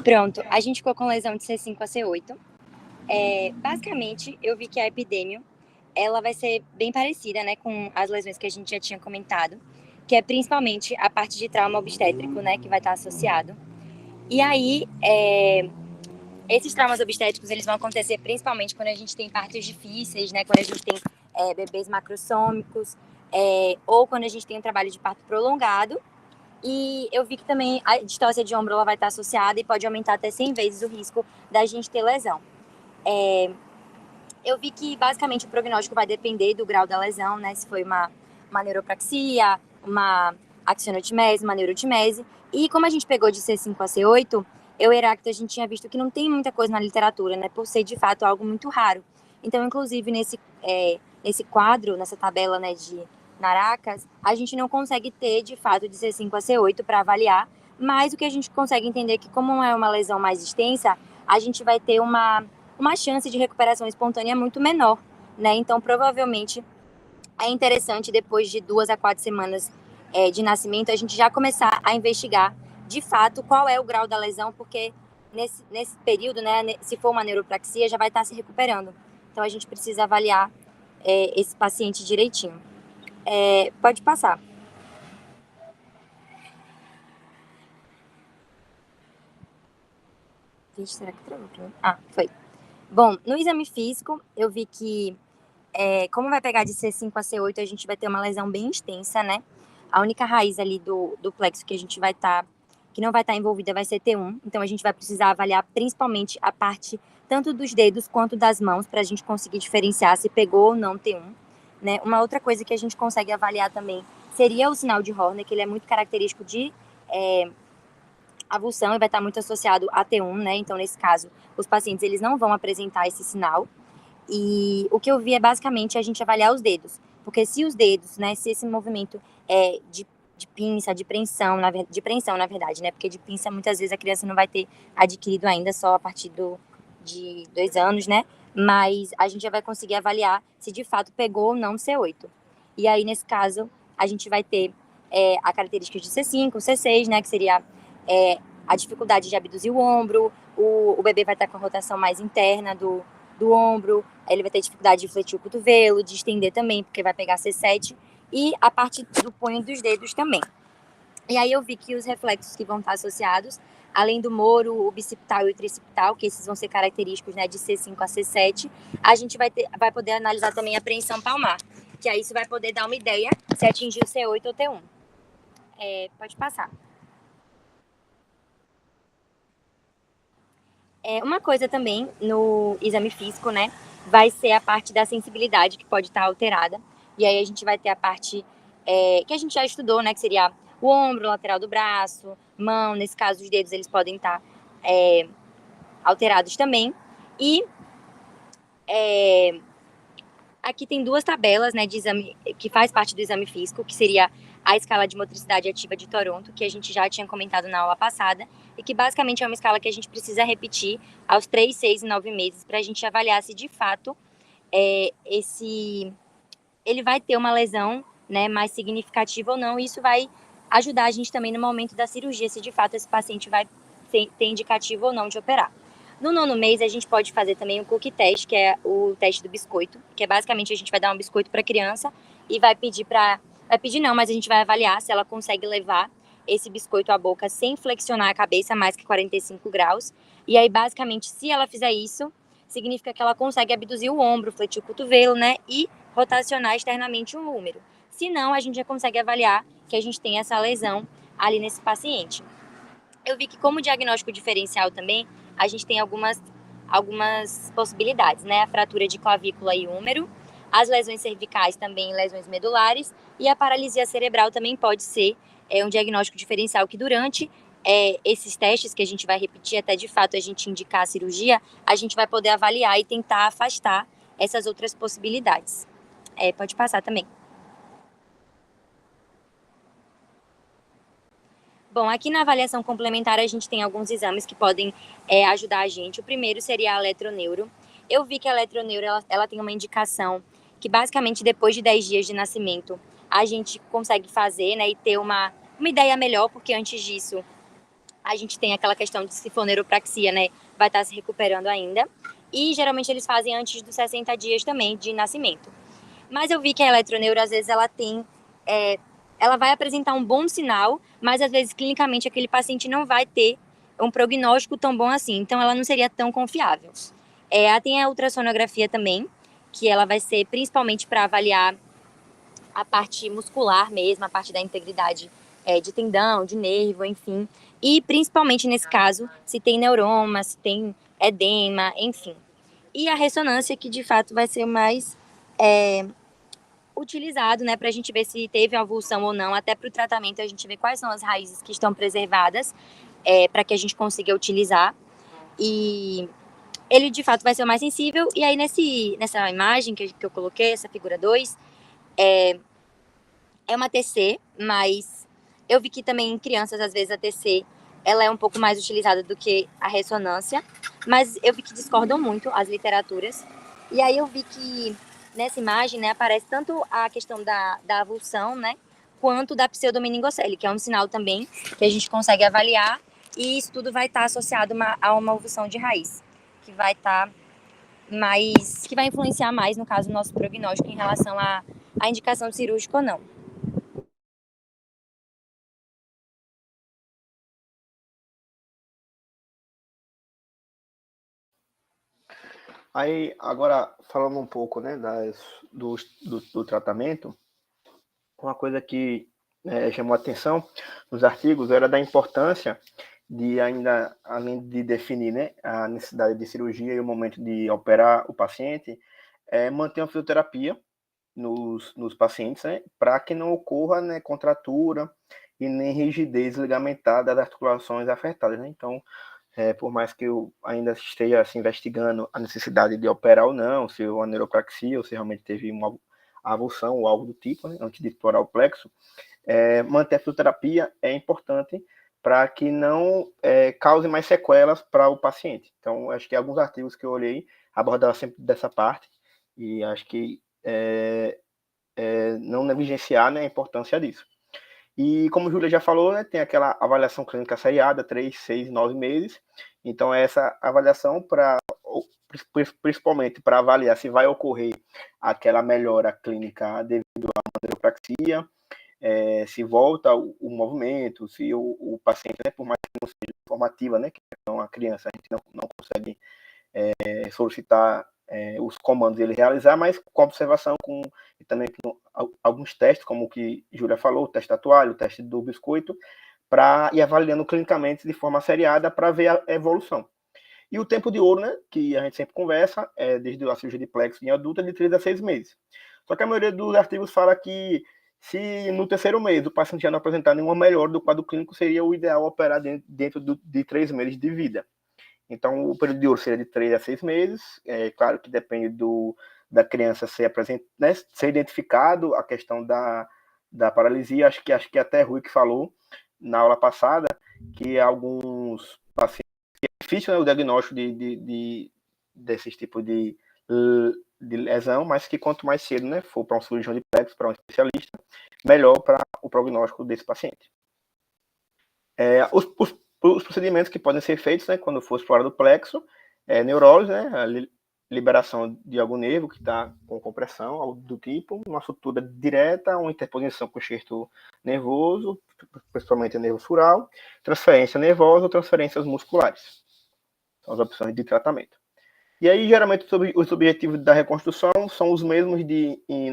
Pronto, a gente ficou com lesão de C5 a C8. Basicamente, eu vi que a epidêmio, ela vai ser bem parecida, né, com as lesões que a gente já tinha comentado, que é principalmente a parte de trauma obstétrico, né, que vai estar associado. E aí, esses traumas obstétricos, eles vão acontecer principalmente quando a gente tem partos difíceis, né, quando a gente tem bebês macrossômicos, ou quando a gente tem um trabalho de parto prolongado. E eu vi que também a distócia de ombro ela vai estar associada e pode aumentar até 100 vezes o risco da gente ter lesão. Eu vi que basicamente o prognóstico vai depender do grau da lesão, né? Se foi uma neuropraxia, uma axonotimese, uma neurotimese. E como a gente pegou de C5 a C8, eu e Heráclito, a gente tinha visto que não tem muita coisa na literatura, né? Por ser de fato algo muito raro. Então, inclusive, nesse quadro, nessa tabela, né, de Naracas, a gente não consegue ter de fato de C5 a C8 para avaliar, mas o que a gente consegue entender é que, como é uma lesão mais extensa, a gente vai ter uma chance de recuperação espontânea muito menor, né? Então, provavelmente, é interessante, depois de 2 a 4 semanas de nascimento, a gente já começar a investigar, de fato, qual é o grau da lesão, porque nesse período, né, se for uma neuropraxia, já vai estar se recuperando. Então, a gente precisa avaliar esse paciente direitinho. Pode passar. Vixe, será que travou? Ah, foi. Bom, no exame físico, eu vi que como vai pegar de C5 a C8, a gente vai ter uma lesão bem extensa, né? A única raiz ali do plexo que a gente vai estar, que não vai estar envolvida, vai ser T1. Então, a gente vai precisar avaliar principalmente a parte tanto dos dedos quanto das mãos, para a gente conseguir diferenciar se pegou ou não T1. Né? Uma outra coisa que a gente consegue avaliar também seria o sinal de Horner, que ele é muito característico de avulsão e vai estar muito associado a T1, né? Então, nesse caso, os pacientes eles não vão apresentar esse sinal. E o que eu vi é basicamente a gente avaliar os dedos. Porque se os dedos, né, se esse movimento é de pinça, de preensão, na verdade, né? Porque de pinça muitas vezes a criança não vai ter adquirido ainda só a partir de 2 anos, né? Mas a gente já vai conseguir avaliar se de fato pegou ou não C8. E aí, nesse caso, a gente vai ter a característica de C5, C6, né? Que seria a dificuldade de abduzir o ombro, o bebê vai estar com a rotação mais interna do ombro, ele vai ter dificuldade de fletir o cotovelo, de estender também, porque vai pegar C7, e a parte do punho dos dedos também. E aí eu vi que os reflexos que vão estar associados, além do moro, o bicipital e o tricipital, que esses vão ser característicos, né, de C5 a C7, a gente vai poder analisar também a apreensão palmar, que aí isso vai poder dar uma ideia se atingiu C8 ou T1. Pode passar. Uma coisa também no exame físico, né, vai ser a parte da sensibilidade que pode estar alterada. E aí a gente vai ter a parte que a gente já estudou, né, que seria o ombro, lateral do braço, mão. Nesse caso, os dedos eles podem estar alterados também. E aqui tem 2 tabelas, né, de exame que faz parte do exame físico, que seria a escala de motricidade ativa de Toronto, que a gente já tinha comentado na aula passada, e que basicamente é uma escala que a gente precisa repetir aos 3, 6 e 9 meses para a gente avaliar se de fato ele vai ter uma lesão, né, mais significativa ou não, e isso vai ajudar a gente também no momento da cirurgia, se de fato esse paciente vai ter indicativo ou não de operar. No 9º mês, a gente pode fazer também o cookie test, que é o teste do biscoito, que é basicamente a gente vai dar um biscoito para a criança e vai pedir não, mas a gente vai avaliar se ela consegue levar esse biscoito à boca sem flexionar a cabeça mais que 45 graus. E aí, basicamente, se ela fizer isso, significa que ela consegue abduzir o ombro, fletir o cotovelo, né, e rotacionar externamente o úmero. Se não, a gente já consegue avaliar que a gente tem essa lesão ali nesse paciente. Eu vi que como diagnóstico diferencial também, a gente tem algumas possibilidades, né? A fratura de clavícula e úmero, as lesões cervicais também, lesões medulares, e a paralisia cerebral também pode ser um diagnóstico diferencial que durante esses testes que a gente vai repetir até de fato a gente indicar a cirurgia, a gente vai poder avaliar e tentar afastar essas outras possibilidades. Pode passar também. Bom, aqui na avaliação complementar a gente tem alguns exames que podem ajudar a gente. O primeiro seria a eletroneuro. Eu vi que a eletroneuro ela tem uma indicação que basicamente depois de 10 dias de nascimento a gente consegue fazer, né, e ter uma ideia melhor, porque antes disso a gente tem aquela questão de se for neuropraxia, né, vai estar se recuperando ainda. E geralmente eles fazem antes dos 60 dias também de nascimento. Mas eu vi que a eletroneuro, às vezes, ela tem. Ela vai apresentar um bom sinal, mas às vezes, clinicamente, aquele paciente não vai ter um prognóstico tão bom assim. Então, ela não seria tão confiável. Tem a ultrassonografia também, que ela vai ser principalmente para avaliar a parte muscular mesmo, a parte da integridade de tendão, de nervo, enfim. E principalmente nesse caso, se tem neuroma, se tem edema, enfim. E a ressonância, que de fato vai ser mais utilizado, né, para a gente ver se teve avulsão ou não, até para o tratamento a gente ver quais são as raízes que estão preservadas, para que a gente consiga utilizar. E ele de fato vai ser o mais sensível. E aí nessa imagem que eu coloquei, essa figura 2, é uma TC, mas eu vi que também em crianças, às vezes, a TC ela é um pouco mais utilizada do que a ressonância, mas eu vi que discordam muito as literaturas. E aí eu vi que nessa imagem, né, aparece tanto a questão da avulsão, né, quanto da pseudomeningocele, que é um sinal também que a gente consegue avaliar, e isso tudo vai estar associado a uma avulsão de raiz, que vai estar que vai influenciar mais, no caso, o nosso prognóstico em relação à indicação cirúrgica ou não. Aí, agora, falando um pouco, né, do tratamento, uma coisa que chamou a atenção nos artigos era da importância de ainda, além de definir, né, a necessidade de cirurgia e o momento de operar o paciente, manter uma fisioterapia nos pacientes, né, para que não ocorra, né, contratura e nem rigidez ligamentar das articulações afetadas, né? Então, por mais que eu ainda esteja se investigando a necessidade de operar ou não, se é uma neuropraxia ou se realmente teve uma avulsão ou algo do tipo, né, antes de explorar o plexo, manter a fisioterapia é importante para que não cause mais sequelas para o paciente. Então, acho que alguns artigos que eu olhei abordavam sempre dessa parte e acho que não negligenciar, né, a importância disso. E como a Júlia já falou, né, tem aquela avaliação clínica seriada, 3, 6, 9 meses. Então, essa avaliação, principalmente para avaliar se vai ocorrer aquela melhora clínica devido à neuropraxia, se volta o movimento, se o paciente, né, por mais que não seja informativa, né, que é uma criança, a gente não consegue solicitar os comandos ele realizar, mas com observação, e também com alguns testes, como o que Júlia falou, o teste da toalha, o teste do biscoito, para ir avaliando clinicamente de forma seriada para ver a evolução. E o tempo de ouro, né, que a gente sempre conversa, desde a cirurgia de plexo em adulto, é de 3 a 6 meses. Só que a maioria dos artigos fala que se no terceiro mês o paciente já não apresentar nenhuma melhora do quadro clínico, seria o ideal operar dentro de 3 meses de vida. Então, o período de ouro seria de 3 a 6 meses. Claro que depende da criança né, ser identificado a questão da paralisia. Acho que até Rui que falou na aula passada que alguns pacientes é difícil, né, o diagnóstico desses tipos de lesão, mas que quanto mais cedo, né, for para um cirurgião de plexo, para um especialista, melhor para o prognóstico desse paciente. Os procedimentos que podem ser feitos, né, quando for explorado o plexo, neurólise, né, a liberação de algum nervo que está com compressão, algo do tipo, uma sutura direta, uma interposição com enxerto nervoso, principalmente nervo sural, transferência nervosa ou transferências musculares. São as opções de tratamento. E aí, geralmente, os objetivos da reconstrução são os mesmos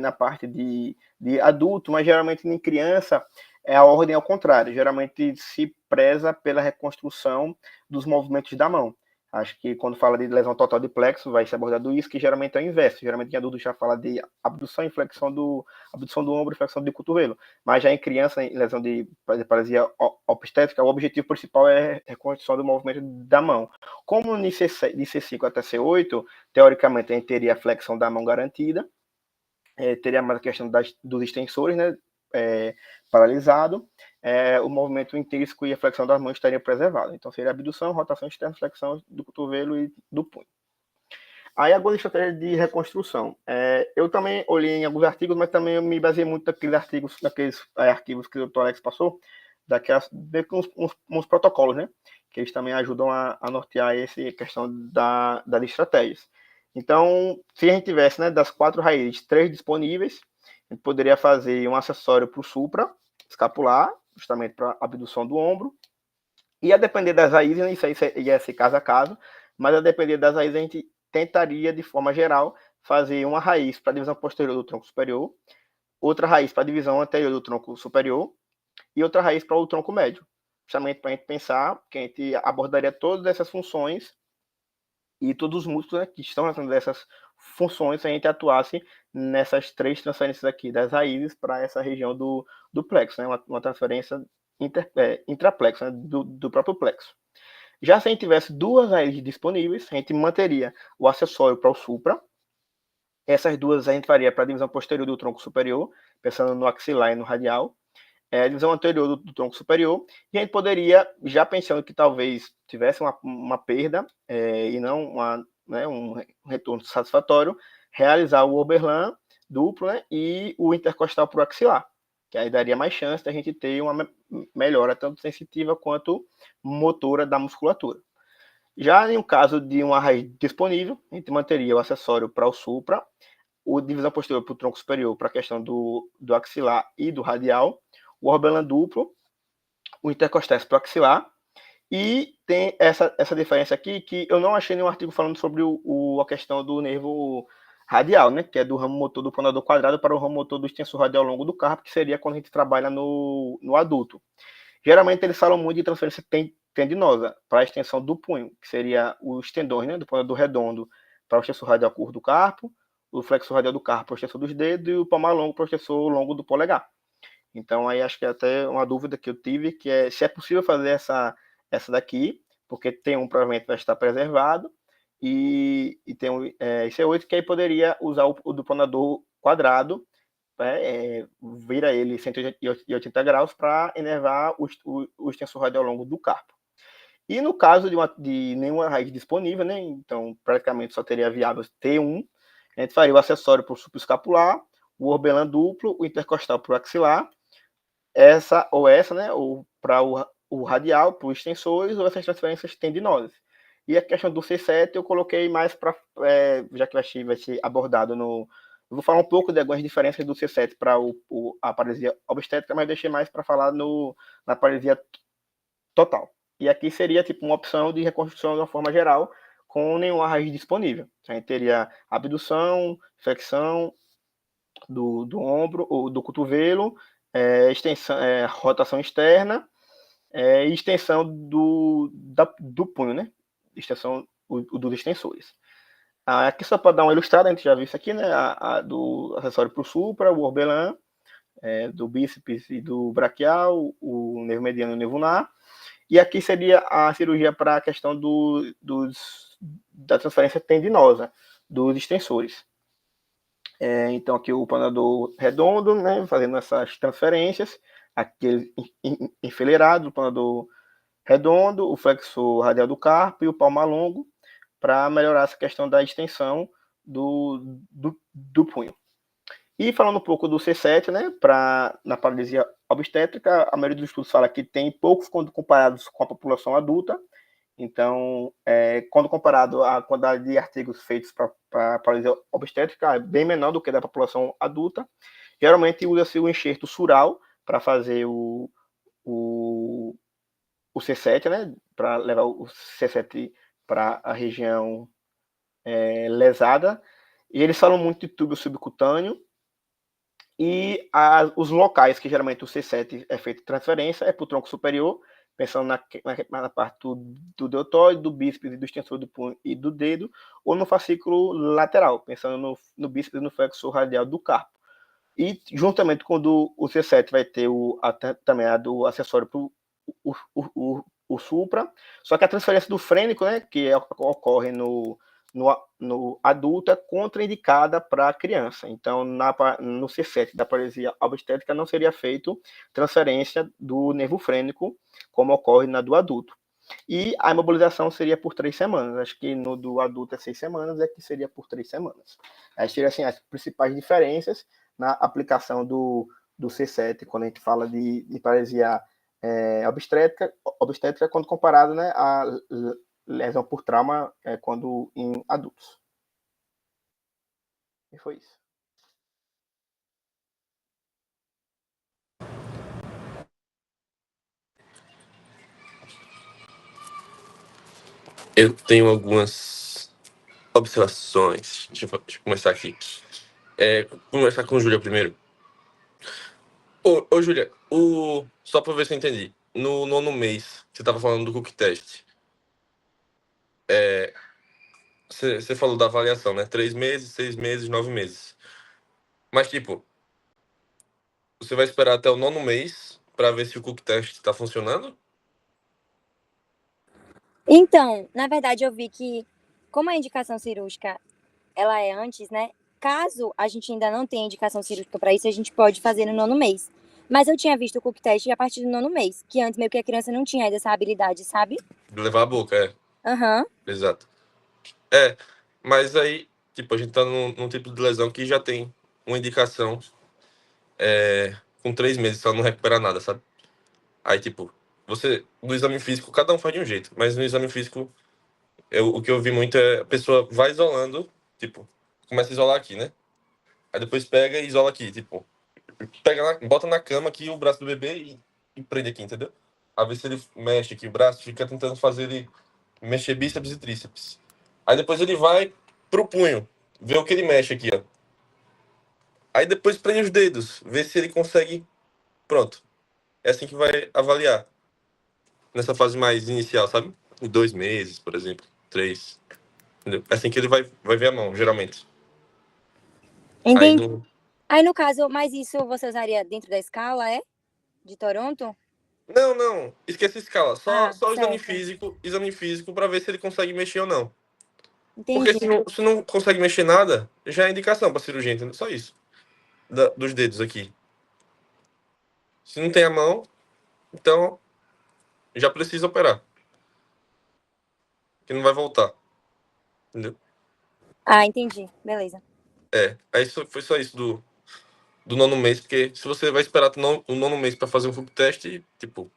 na parte de adulto, mas geralmente em criança a ordem é ao contrário. Geralmente se preza pela reconstrução dos movimentos da mão. Acho que quando fala de lesão total de plexo, vai ser abordado isso, que geralmente é o inverso. Geralmente em adulto já fala de abdução e flexão abdução do ombro e flexão do cotovelo. Mas já em criança, em lesão de paralisia obstétrica, o objetivo principal é a reconstrução do movimento da mão. Como de C5 até C8, teoricamente a gente teria a flexão da mão garantida, teria mais a questão dos extensores, né, paralisado, o movimento intrínseco e a flexão das mãos estariam preservados. Então seria abdução, rotação externa, flexão do cotovelo e do punho. Aí algumas estratégias de reconstrução. Eu também olhei em alguns artigos, mas também eu me baseei muito naqueles artigos, naqueles arquivos que o Dr. Alex passou, uns protocolos, né? Que eles também ajudam a nortear essa questão das estratégias. Então, se a gente tivesse, né, das 4 raízes, 3 disponíveis, a gente poderia fazer um acessório para o supra escapular, justamente para abdução do ombro. E a depender das raízes, isso aí ia ser caso a caso, mas a depender das raízes, a gente tentaria, de forma geral, fazer uma raiz para a divisão posterior do tronco superior, outra raiz para a divisão anterior do tronco superior e outra raiz para o tronco médio. Justamente para a gente pensar que a gente abordaria todas essas funções e todos os músculos, né, que estão relacionados a essas funções, se a gente atuasse nessas 3 transferências aqui das raízes para essa região do plexo, né, uma transferência intraplexo, né, do próprio plexo. Já se a gente tivesse 2 raízes disponíveis, a gente manteria o acessório para o supra. Essas 2 a gente faria para a divisão posterior do tronco superior, pensando no axilar e no radial. A divisão anterior do tronco superior, e a gente poderia, já pensando que talvez tivesse uma perda e não um retorno satisfatório, realizar o Oberlin duplo, né, e o intercostal para o axilar, que aí daria mais chance da gente ter uma melhora tanto sensitiva quanto motora da musculatura. Já em um caso de uma raiz disponível, a gente manteria o acessório para o supra, o divisão posterior para o tronco superior para a questão do axilar e do radial, o Oberlin duplo, o intercostais para o axilar, e tem essa diferença aqui que eu não achei nenhum artigo falando sobre a questão do nervo radial, né, que é do ramo motor do pronador quadrado para o ramo motor do extensor radial longo do carpo, que seria quando a gente trabalha no adulto. Geralmente eles falam muito de transferência tendinosa para a extensão do punho, que seria os tendões, né, do pronador redondo para o extensor radial curto do carpo, o flexor radial do carpo para o extensor dos dedos e o palmar longo para o extensor longo do polegar. Então, aí acho que é até uma dúvida que eu tive, que é se é possível fazer essa daqui, porque tem provavelmente vai estar preservado, e tem IC8, que aí poderia usar o do pronador quadrado, vira ele 180 graus para enervar o extensor radial longo do carpo. E no caso de nenhuma raiz disponível, né, então praticamente só teria viável T1, a gente faria o acessório para o supraescapular, o Oberlin duplo, o intercostal para o axilar, essa, né, ou para o radial, para os extensores, ou essas transferências tendinosas. E a questão do C7 eu coloquei mais para, já que vai ser abordado no... Eu vou falar um pouco de algumas diferenças do C7 para a paralisia obstétrica, mas deixei mais para falar na paralisia total. E aqui seria tipo uma opção de reconstrução de uma forma geral, com nenhuma raiz disponível. A gente teria abdução, flexão do ombro ou do cotovelo, extensão, rotação externa e extensão do punho, né? Extensão dos extensores. Aqui só para dar uma ilustrada, a gente já viu isso aqui, né? Do acessório para o supra, o Oberlin, do bíceps e do braquial, o nervo mediano e o nervo ulnar. E aqui seria a cirurgia para a questão da transferência tendinosa dos extensores. Então, aqui o planador redondo, né, fazendo essas transferências, aquele enfileirado, o planador redondo, o flexor radial do carpo e o palmar longo, para melhorar essa questão da extensão do punho. E falando um pouco do C7, né, na paralisia obstétrica, a maioria dos estudos fala que tem poucos quando comparados com a população adulta. Então, quando comparado à quantidade de artigos feitos para paralisia obstétrica, é bem menor do que da população adulta. Geralmente usa-se o enxerto sural para fazer o C7, né, para levar o C7 para a região lesada. E eles falam muito de tubo subcutâneo. E os locais que geralmente o C7 é feito transferência é para o tronco superior, pensando na parte do deltoide, do bíceps e do extensor do punho e do dedo, ou no fascículo lateral, pensando no bíceps e no flexor radial do carpo. E juntamente quando o C7 vai ter também do acessório para o supra, só que a transferência do frênico, né, que ocorre no adulto, é contraindicada para a criança. Então, no C7 da paralisia obstétrica não seria feito transferência do nervo frênico, como ocorre na do adulto. E a imobilização seria por 3 semanas. Acho que no do adulto é 6 semanas, é que seria por 3 semanas. Aí seria assim, as principais diferenças na aplicação do C7, quando a gente fala de paralisia obstétrica quando comparado, né, a lesão por trauma quando em adultos. E foi isso. Eu tenho algumas observações. Deixa eu começar aqui. Vou começar com o Júlia primeiro. Ô Júlia, só pra ver se eu entendi. No nono mês, você tava falando do cookie test. Você falou da avaliação, né? 3 meses, 6 meses, 9 meses. Mas, tipo, você vai esperar até o nono mês pra ver se o cookie test tá funcionando? Então, na verdade, eu vi que, como a indicação cirúrgica ela é antes, né? Caso a gente ainda não tenha indicação cirúrgica para isso, a gente pode fazer no nono mês. Mas eu tinha visto o cookie test a partir do nono mês, que antes meio que a criança não tinha ainda essa habilidade, sabe? De levar a boca, Aham. Exato. Mas aí, tipo, a gente tá num tipo de lesão que já tem uma indicação com 3 meses, ela não recupera nada, sabe? Aí, tipo, no exame físico, cada um faz de um jeito, mas no exame físico, o que eu vi muito é a pessoa vai isolando, tipo, começa a isolar aqui, né? Aí depois pega e isola aqui, tipo, bota na cama aqui o braço do bebê e prende aqui, entendeu? A ver se ele mexe aqui o braço, fica tentando fazer ele mexer bíceps e tríceps. Aí depois ele vai pro punho, vê o que ele mexe aqui, ó. Aí depois prende os dedos, vê se ele consegue. Pronto. É assim que vai avaliar. Nessa fase mais inicial, sabe? Em 2 meses, por exemplo. 3. Entendeu? É assim que ele vai ver a mão, geralmente. Aí Entendi. no. Aí, no caso, mas isso você usaria dentro da escala, é? De Toronto? Não, não. Esquece a escala. Só, Ah, só o certo. exame físico para ver se ele consegue mexer ou não. Porque Entendi. se não consegue mexer nada, já é indicação para cirurgia, entendeu? Só isso. Dos dedos aqui. Se não tem a mão, então já precisa operar. Que não vai voltar. Entendeu? Ah, entendi. Beleza. Aí foi só isso do nono mês, porque se você vai esperar o nono mês para fazer um food test, tipo,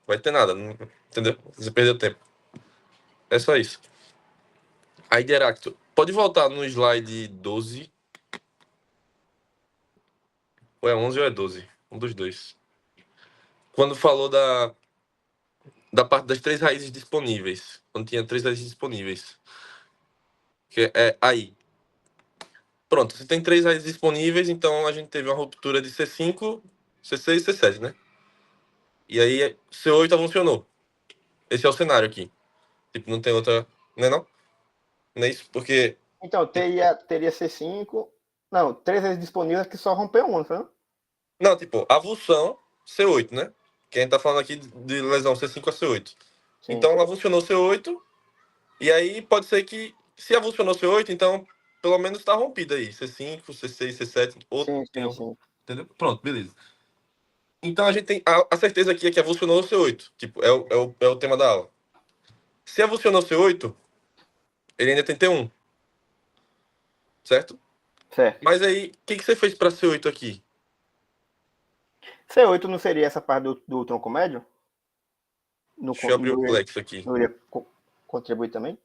vai ter nada, entendeu? Você perdeu tempo. É só isso. Aí, Deracto, pode voltar no slide 12. Ou é 11 ou é 12? Um dos dois. Quando falou da parte das 3 raízes disponíveis. Quando tinha 3 raízes disponíveis. Que é aí. Pronto, se tem 3 raízes disponíveis, então a gente teve uma ruptura de C5, C6 e C7, né? E aí C8 funcionou. Esse é o cenário aqui. Tipo, não tem outra. Não é não? Não é isso? Porque. Então, teria C5. Não, 3 vezes disponíveis que só rompeu um, não? Não, tipo, avulsão C8, né? Que a gente tá falando aqui de lesão C5 a C8. Sim. Então ela avulsionou C8, e aí pode ser que, se avulsionou C8, então pelo menos tá rompida aí. C5, C6, C7, ou Sim, tem sim, um. sim. Entendeu? Pronto, beleza. Então a gente tem. A certeza aqui é que avulsionou C8. Tipo, é o tema da aula. Se avulsionou C8, ele ainda tem T1, certo? Certo. Mas aí, o que você fez pra C8 aqui? C8 não seria essa parte do tronco médio? Deixa eu abrir o plexo aqui. Não iria contribuir também?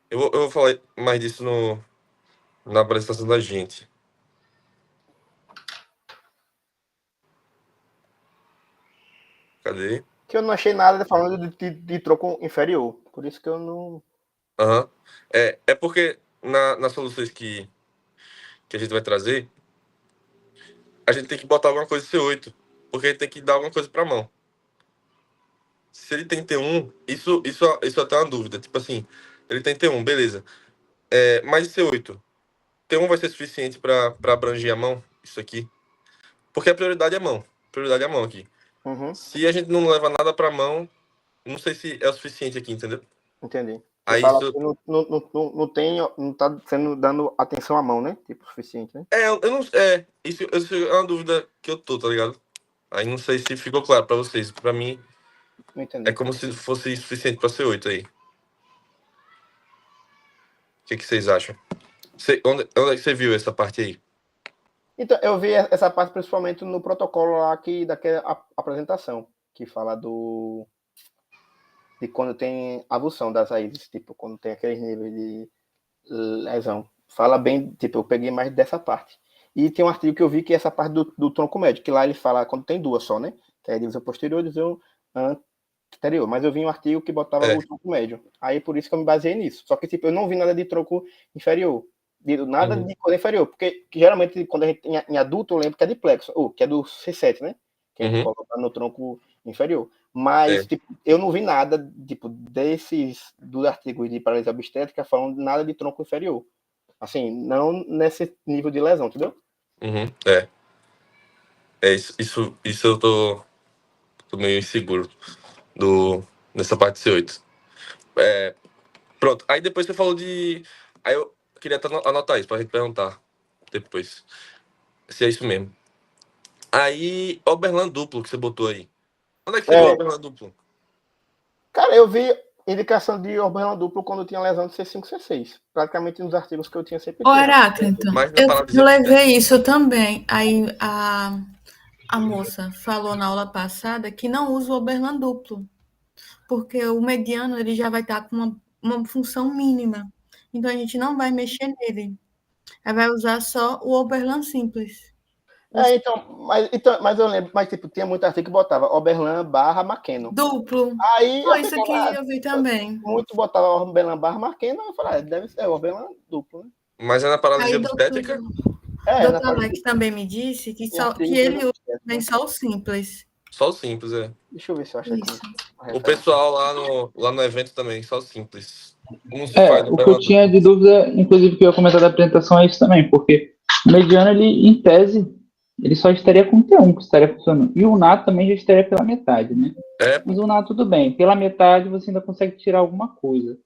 Eu vou falar mais disso na apresentação da gente. Cadê? Que eu não achei nada falando de tronco inferior. Por isso que eu não. Aham. É porque nas soluções que a gente vai trazer, a gente tem que botar alguma coisa em C8. Porque a gente tem que dar alguma coisa pra mão. Se ele tem T1, isso até é uma dúvida. Tipo assim, ele tem T1, beleza. Mas C8, T1 vai ser suficiente pra abranger a mão? Isso aqui. Porque a prioridade é a mão. Prioridade é a mão aqui. Uhum, Se a gente não leva nada pra mão, não sei se é o suficiente aqui, entendeu? entendi. Você Aí fala isso. que não tem, não tá sendo dando atenção à mão, né? Tipo, o suficiente, né? Eu não. Isso é uma dúvida que eu tô, tá ligado? Aí não sei se ficou claro pra vocês. Pra mim, Não entendi. É como se fosse suficiente para ser 8 aí. O que vocês acham? Onde é que você viu essa parte aí? Então, eu vi essa parte principalmente no protocolo lá daquela apresentação, que fala de quando tem avulsão das raízes, tipo, quando tem aqueles níveis de lesão. Fala bem, tipo, eu peguei mais dessa parte. E tem um artigo que eu vi que é essa parte do tronco médio, que lá ele fala quando tem duas só, né? Que é a divisão posterior e a divisão anterior. Mas eu vi um artigo que botava o tronco médio. Aí por isso que eu me baseei nisso. Só que, tipo, eu não vi nada de tronco inferior. Nada de coisa inferior. Porque geralmente, quando a gente tem em adulto, eu lembro que é de plexo, ou que é do C7, né? Que a gente coloca no tronco inferior. Mas, tipo, eu não vi nada, tipo, dos artigos de paralisia obstétrica falando nada de tronco inferior. Assim, não nesse nível de lesão, entendeu? Isso eu tô meio inseguro nessa parte C8. Pronto, aí depois você falou de... Aí eu queria anotar isso pra gente perguntar depois se é isso mesmo. Aí, Oberlin duplo que você botou aí. Onde é que você viu o Oberlin duplo? Cara, eu vi indicação de Oberlin duplo quando tinha lesão de C5, C6. Praticamente nos artigos que eu tinha sempre. Ô, Heráclito, eu levei isso também. Aí a moça falou na aula passada que não usa o Oberlin duplo, porque o mediano ele já vai estar com uma função mínima. Então a gente não vai mexer nele. Aí vai usar só o Oberlin simples. Mas eu lembro, mas tipo, tinha muito artigo que botava Oberlin barra McKenna. Duplo. Aí eu isso aqui eu vi também. Muito botava Oberlin barra McKenna, eu falei, deve ser Oberlin duplo, né? Mas é na paralisia obstétrica? Doutor Alex também me disse que ele usa só o simples. Só o simples, é. Deixa eu ver se eu acho aqui. O pessoal lá no evento também, só o simples. O que eu tinha de dúvida, inclusive, que eu ia comentar da apresentação é isso também, porque o mediano, ele, em tese, ele só estaria com T1 que estaria funcionando. E o nato também já estaria pela metade, né? Mas o nato tudo bem. Pela metade você ainda consegue tirar alguma coisa.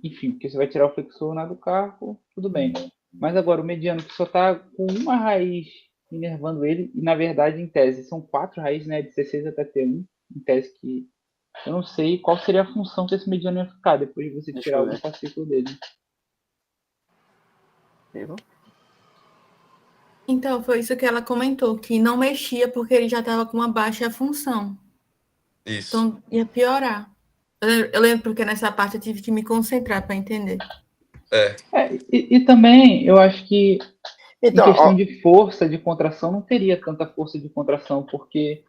Enfim, porque você vai tirar o flexor na do carro, tudo bem. Mas agora o mediano que só está com uma raiz inervando ele, e na verdade, em tese, são 4 raízes, né? De C6 até T1. Em tese que eu não sei qual seria a função que esse mediano ia ficar depois de você tirar o fascículo dele. Então, foi isso que ela comentou, que não mexia porque ele já estava com uma baixa função. Isso. Então, ia piorar. Eu lembro porque nessa parte eu tive que me concentrar para entender. E também, eu acho que em questão de força de contração, não teria tanta força de contração, porque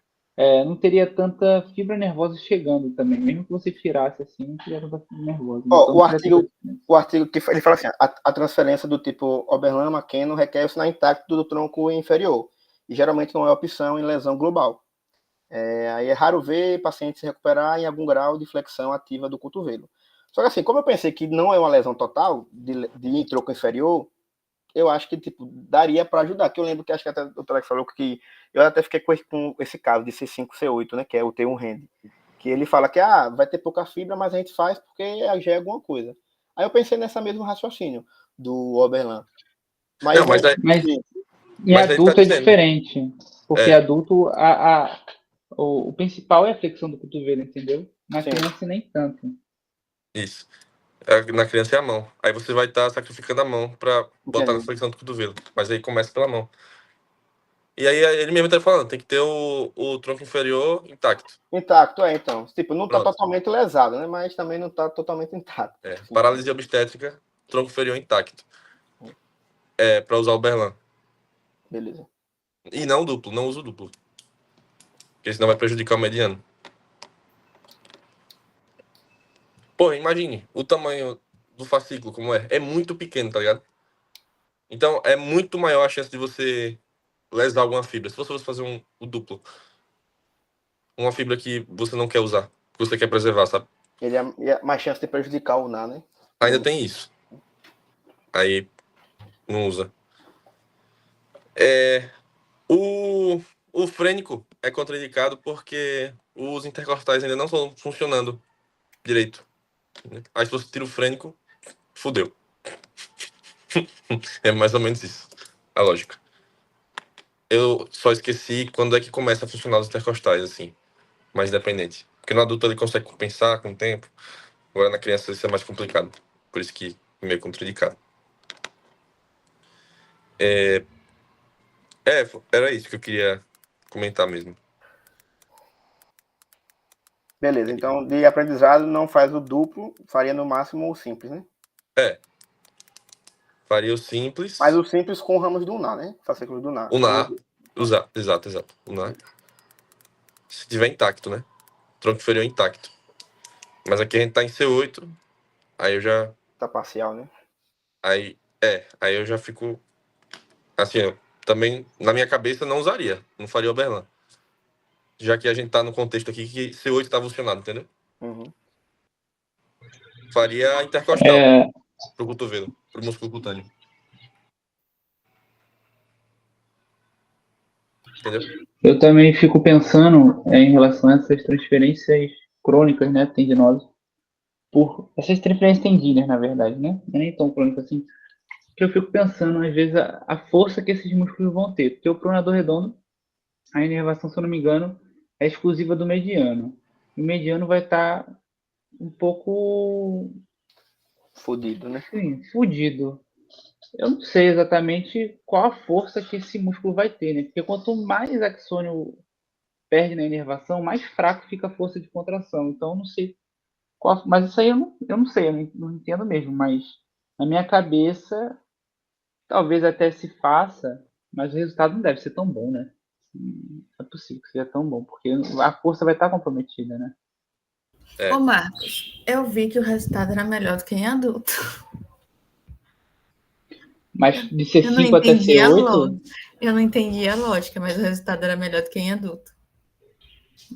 não teria tanta fibra nervosa chegando também. Mesmo que você tirasse assim, não teria tanta fibra nervosa. Então, o artigo que ele fala assim, a transferência do tipo Oberlin McKenna requer o sinal intacto do tronco inferior, e geralmente não é opção em lesão global. Aí é raro ver paciente se recuperar em algum grau de flexão ativa do cotovelo. Só que assim, como eu pensei que não é uma lesão total de tronco inferior, eu acho que tipo, daria para ajudar. Que eu lembro que acho que até o doutor Alex falou que eu até fiquei com esse caso de C5, C8, né, que é o T1 hand, que ele fala que vai ter pouca fibra, mas a gente faz porque já é alguma coisa. Aí eu pensei nessa mesmo raciocínio do Oberlin. Mas em adulto é diferente, porque adulto o principal é a flexão do cotovelo, entendeu? Na criança nem tanto. Isso. Na criança é a mão. Aí você vai estar sacrificando a mão para botar na flexão do cotovelo. Mas aí começa pela mão. E aí ele mesmo tá falando, tem que ter o tronco inferior intacto. Intacto, então. Tipo, não tá totalmente lesado, né? Mas também não tá totalmente intacto. Paralisia obstétrica, tronco inferior intacto. Para usar o Oberlin. Beleza. E não duplo, não uso duplo. Porque senão vai prejudicar o mediano. Pô, imagine o tamanho do fascículo como é. É muito pequeno, tá ligado? Então é muito maior a chance de você lesar alguma fibra. Se você fosse fazer o duplo. Uma fibra que você não quer usar, que você quer preservar, sabe? Ele é mais chance de prejudicar o NA, né? Ainda tem isso. Aí não usa. O frênico é contraindicado porque os intercostais ainda não estão funcionando direito. Aí se você tira o frênico, fudeu. É mais ou menos isso, a lógica. Eu só esqueci quando é que começa a funcionar os intercostais, assim. mais dependente. Porque no adulto ele consegue compensar com o tempo, agora na criança isso é mais complicado. Por isso que é meio contraindicado. Era isso que eu queria comentar mesmo. Beleza, então de aprendizado não faz o duplo, faria no máximo o simples, né? Faria o simples. Mas o simples com ramos do UNA, né? Fascículos do UNA. UNA. Exato. UNA. Se tiver intacto, né? Tronco inferior intacto. Mas aqui a gente tá em C8, aí eu já... Tá parcial, né? Aí eu já fico... Assim, eu também, na minha cabeça, não usaria. Não faria Oberlin. Já que a gente tá no contexto aqui que C8 tá funcionando, entendeu? Uhum. Faria intercostal pro cotovelo, pro músculo cutâneo. Entendeu? Eu também fico pensando em relação a essas transferências crônicas, né, tendinosas. Por essas transferências tendíneas, na verdade, né? Não é nem tão crônicas assim. Que eu fico pensando, às vezes, a força que esses músculos vão ter. Porque o pronador redondo, a inervação, se eu não me engano, é exclusiva do mediano. O mediano vai estar um pouco Fudido, né? sim, fudido. Eu não sei exatamente qual a força que esse músculo vai ter, né? Porque quanto mais axônio perde na inervação, mais fraco fica a força de contração. Então, eu não sei qual. Mas isso aí eu não sei, eu não entendo mesmo. Mas na minha cabeça, talvez até se faça, mas o resultado não deve ser tão bom, né? Não é possível que seja tão bom, porque a força vai estar comprometida, né? Ô, Marcos, eu vi que o resultado era melhor do que em adulto. Mas de Eu não C5 até entendi a C8? lógica. Eu não entendi a lógica, mas o resultado era melhor do que em adulto.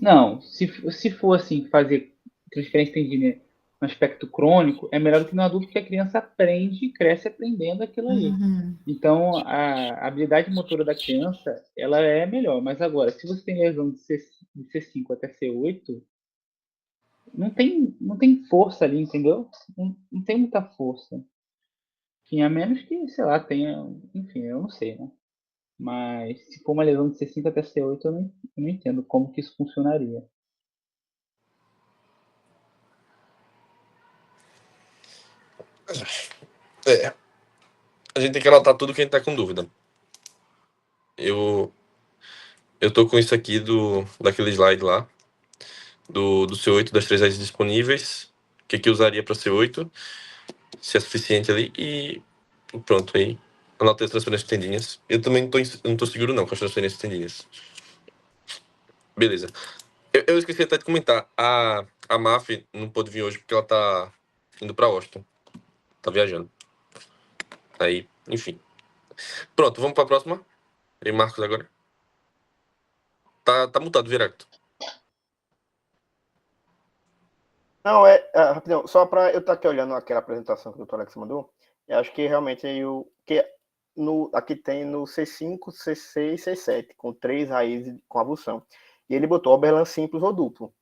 Não, se for assim, fazer transferência tendínea no aspecto crônico, é melhor do que no adulto, porque a criança aprende e cresce aprendendo aquilo ali. Então, a habilidade motora da criança, ela é melhor. Mas agora, se você tem lesão de C5 até C8, não tem força ali, entendeu? Não tem muita força. Enfim, a menos que, sei lá, tenha... Enfim, eu não sei, né? Mas se for uma lesão de C5 até C8, eu não entendo como que isso funcionaria. A gente tem que anotar tudo que a gente tá com dúvida. Eu tô com isso aqui daquele slide lá, do C8, das 3 raízes disponíveis, o que eu usaria para C8, se é suficiente ali, e pronto, aí anotei as transferências tendinhas. Eu também não tô seguro não com as transferências tendinhas. Beleza. Eu esqueci até de comentar, a Maf não pôde vir hoje porque ela tá indo para Washington, tá viajando. Aí, enfim. Pronto, vamos para a próxima. E Marcos agora. Tá mutado, Viracto. Não, rapidão, só para eu estar aqui olhando aquela apresentação que o Dr. Alex mandou, eu acho que realmente aqui tem no C5, C6, C7, com 3 raízes com avulsão. E ele botou Oberlin simples ou duplo.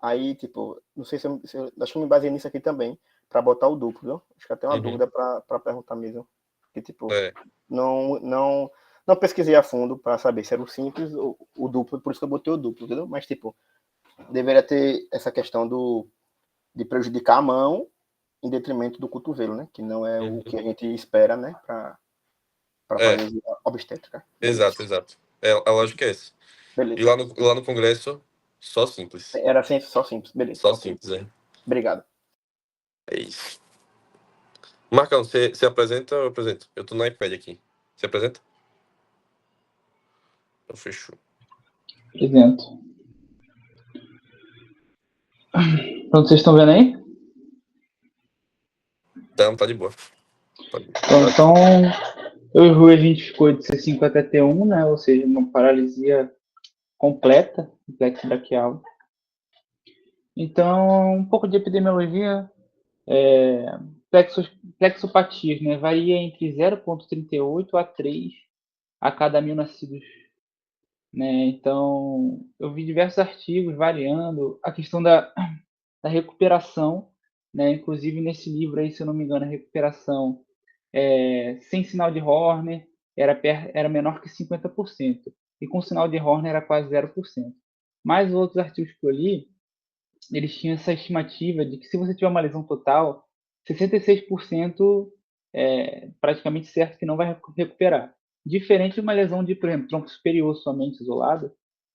Aí, tipo, não sei se eu acho que eu me baseei nisso aqui também, para botar o duplo, viu? Acho que até uma dúvida para perguntar mesmo. Que, tipo, não pesquisei a fundo para saber se era o simples ou o duplo, por isso que eu botei o duplo, entendeu? Mas, tipo, deveria ter essa questão de prejudicar a mão em detrimento do cotovelo, né? Que não é o que a gente espera, né? Para fazer obstétrica. Exato. A lógica é essa. Beleza. E lá no congresso, só simples. Era só simples, beleza. Só simples, é. Obrigado. É isso. Marcão, você apresenta ou eu apresento? Eu tô no iPad aqui. Você apresenta? Então, fechou. Apresento. Pronto, vocês estão vendo aí? Tá de boa. Então, eu e o Rui, a gente ficou de C5 até T1, né? Ou seja, uma paralisia completa do plexo braquial. Então, um pouco de epidemiologia. Plexopatias, né? Varia entre 0,38 a 3 a cada 1.000 nascidos. Né? Então, eu vi diversos artigos variando a questão da recuperação, né? Inclusive nesse livro aí, se eu não me engano, a recuperação sem sinal de Horner era menor que 50%, e com sinal de Horner era quase 0%. Mas outros artigos que eu li, eles tinham essa estimativa de que se você tiver uma lesão total, 66% é praticamente certo que não vai recuperar. Diferente de uma lesão de, por exemplo, tronco superior somente isolado,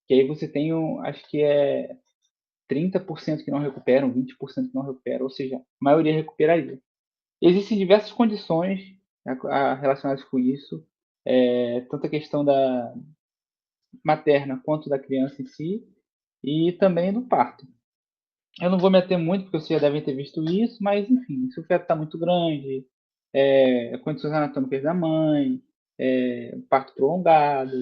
que aí você tem, acho que é 30% que não recuperam, 20% que não recuperam, ou seja, a maioria recuperaria. Existem diversas condições relacionadas com isso, tanto a questão da materna quanto da criança em si, e também do parto. Eu não vou me ater muito, porque vocês já devem ter visto isso, mas, enfim, se o feto está muito grande, condições anatômicas da mãe, parto prolongado,